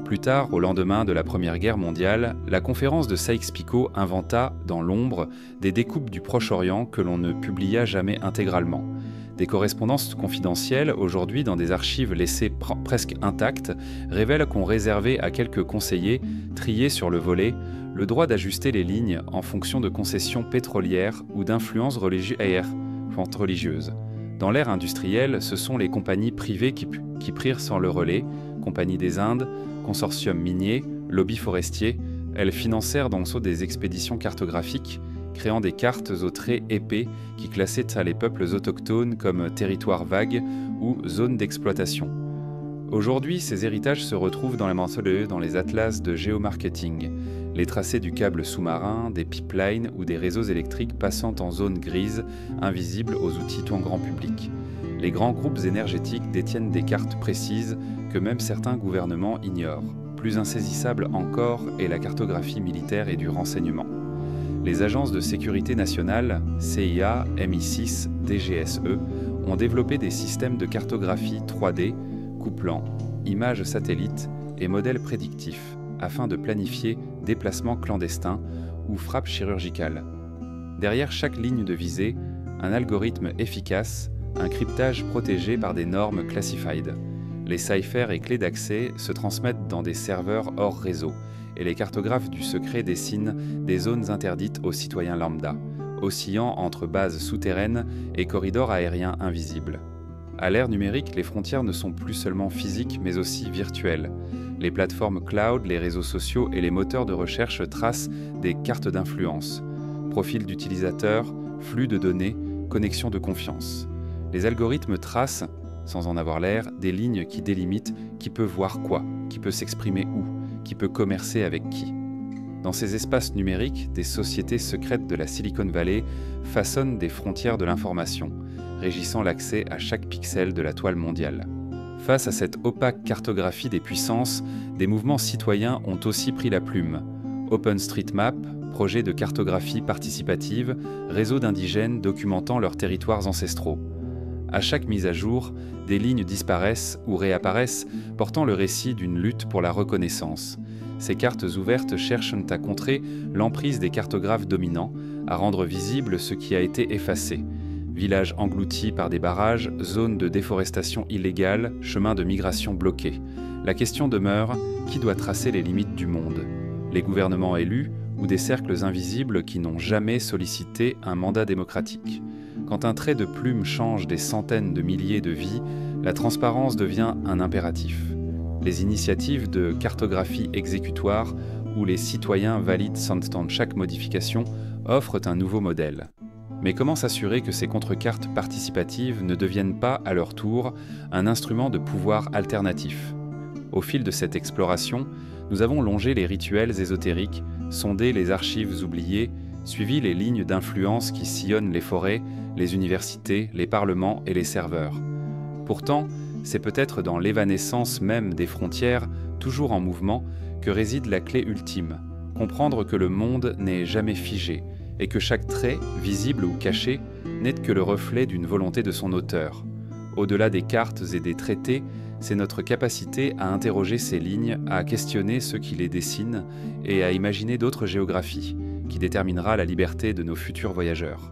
Plus tard, au lendemain de la Première Guerre mondiale, la conférence de Sykes-Picot inventa, dans l'ombre, des découpes du Proche-Orient que l'on ne publia jamais intégralement. Des correspondances confidentielles, aujourd'hui dans des archives laissées presque intactes, révèlent qu'on réservait à quelques conseillers, triés sur le volet, le droit d'ajuster les lignes en fonction de concessions pétrolières ou d'influences religieuses. Dans l'ère industrielle, ce sont les compagnies privées qui prirent sans le relais, Compagnie des Indes, consortium minier, lobby forestier. Elles financèrent donc des expéditions cartographiques, créant des cartes aux traits épais qui classaient les peuples autochtones comme territoires vagues ou zones d'exploitation. Aujourd'hui, ces héritages se retrouvent dans les atlas de géomarketing, les tracés du câble sous-marin, des pipelines ou des réseaux électriques passant en zone grise, invisibles aux outils tout grand public. Les grands groupes énergétiques détiennent des cartes précises que même certains gouvernements ignorent. Plus insaisissable encore est la cartographie militaire et du renseignement. Les agences de sécurité nationale, CIA, MI6, DGSE, ont développé des systèmes de cartographie 3D, couplant images satellites et modèles prédictifs, afin de planifier déplacements clandestins ou frappes chirurgicales. Derrière chaque ligne de visée, un algorithme efficace, un cryptage protégé par des normes classified. Les ciphers et clés d'accès se transmettent dans des serveurs hors réseau, et les cartographes du secret dessinent des zones interdites aux citoyens lambda, oscillant entre bases souterraines et corridors aériens invisibles. À l'ère numérique, les frontières ne sont plus seulement physiques, mais aussi virtuelles. Les plateformes cloud, les réseaux sociaux et les moteurs de recherche tracent des cartes d'influence, profils d'utilisateurs, flux de données, connexions de confiance. Les algorithmes tracent, sans en avoir l'air, des lignes qui délimitent qui peut voir quoi, qui peut s'exprimer où, qui peut commercer avec qui. Dans ces espaces numériques, des sociétés secrètes de la Silicon Valley façonnent des frontières de l'information, régissant l'accès à chaque pixel de la toile mondiale. Face à cette opaque cartographie des puissances, des mouvements citoyens ont aussi pris la plume. OpenStreetMap, projet de cartographie participative, réseau d'indigènes documentant leurs territoires ancestraux. À chaque mise à jour, des lignes disparaissent ou réapparaissent, portant le récit d'une lutte pour la reconnaissance. Ces cartes ouvertes cherchent à contrer l'emprise des cartographes dominants, à rendre visible ce qui a été effacé. Villages engloutis par des barrages, zones de déforestation illégale, chemins de migration bloqués. La question demeure, qui doit tracer les limites du monde? Les gouvernements élus ou des cercles invisibles qui n'ont jamais sollicité un mandat démocratique? Quand un trait de plume change des centaines de milliers de vies, la transparence devient un impératif. Les initiatives de cartographie exécutoire, où les citoyens valident sans chaque modification, offrent un nouveau modèle. Mais comment s'assurer que ces contrecartes participatives ne deviennent pas, à leur tour, un instrument de pouvoir alternatif? Au fil de cette exploration, nous avons longé les rituels ésotériques, sondé les archives oubliées, suivi les lignes d'influence qui sillonnent les forêts, les universités, les parlements et les serveurs. Pourtant, c'est peut-être dans l'évanescence même des frontières, toujours en mouvement, que réside la clé ultime. Comprendre que le monde n'est jamais figé, et que chaque trait, visible ou caché, n'est que le reflet d'une volonté de son auteur. Au-delà des cartes et des traités, c'est notre capacité à interroger ces lignes, à questionner ceux qui les dessinent et à imaginer d'autres géographies, qui déterminera la liberté de nos futurs voyageurs.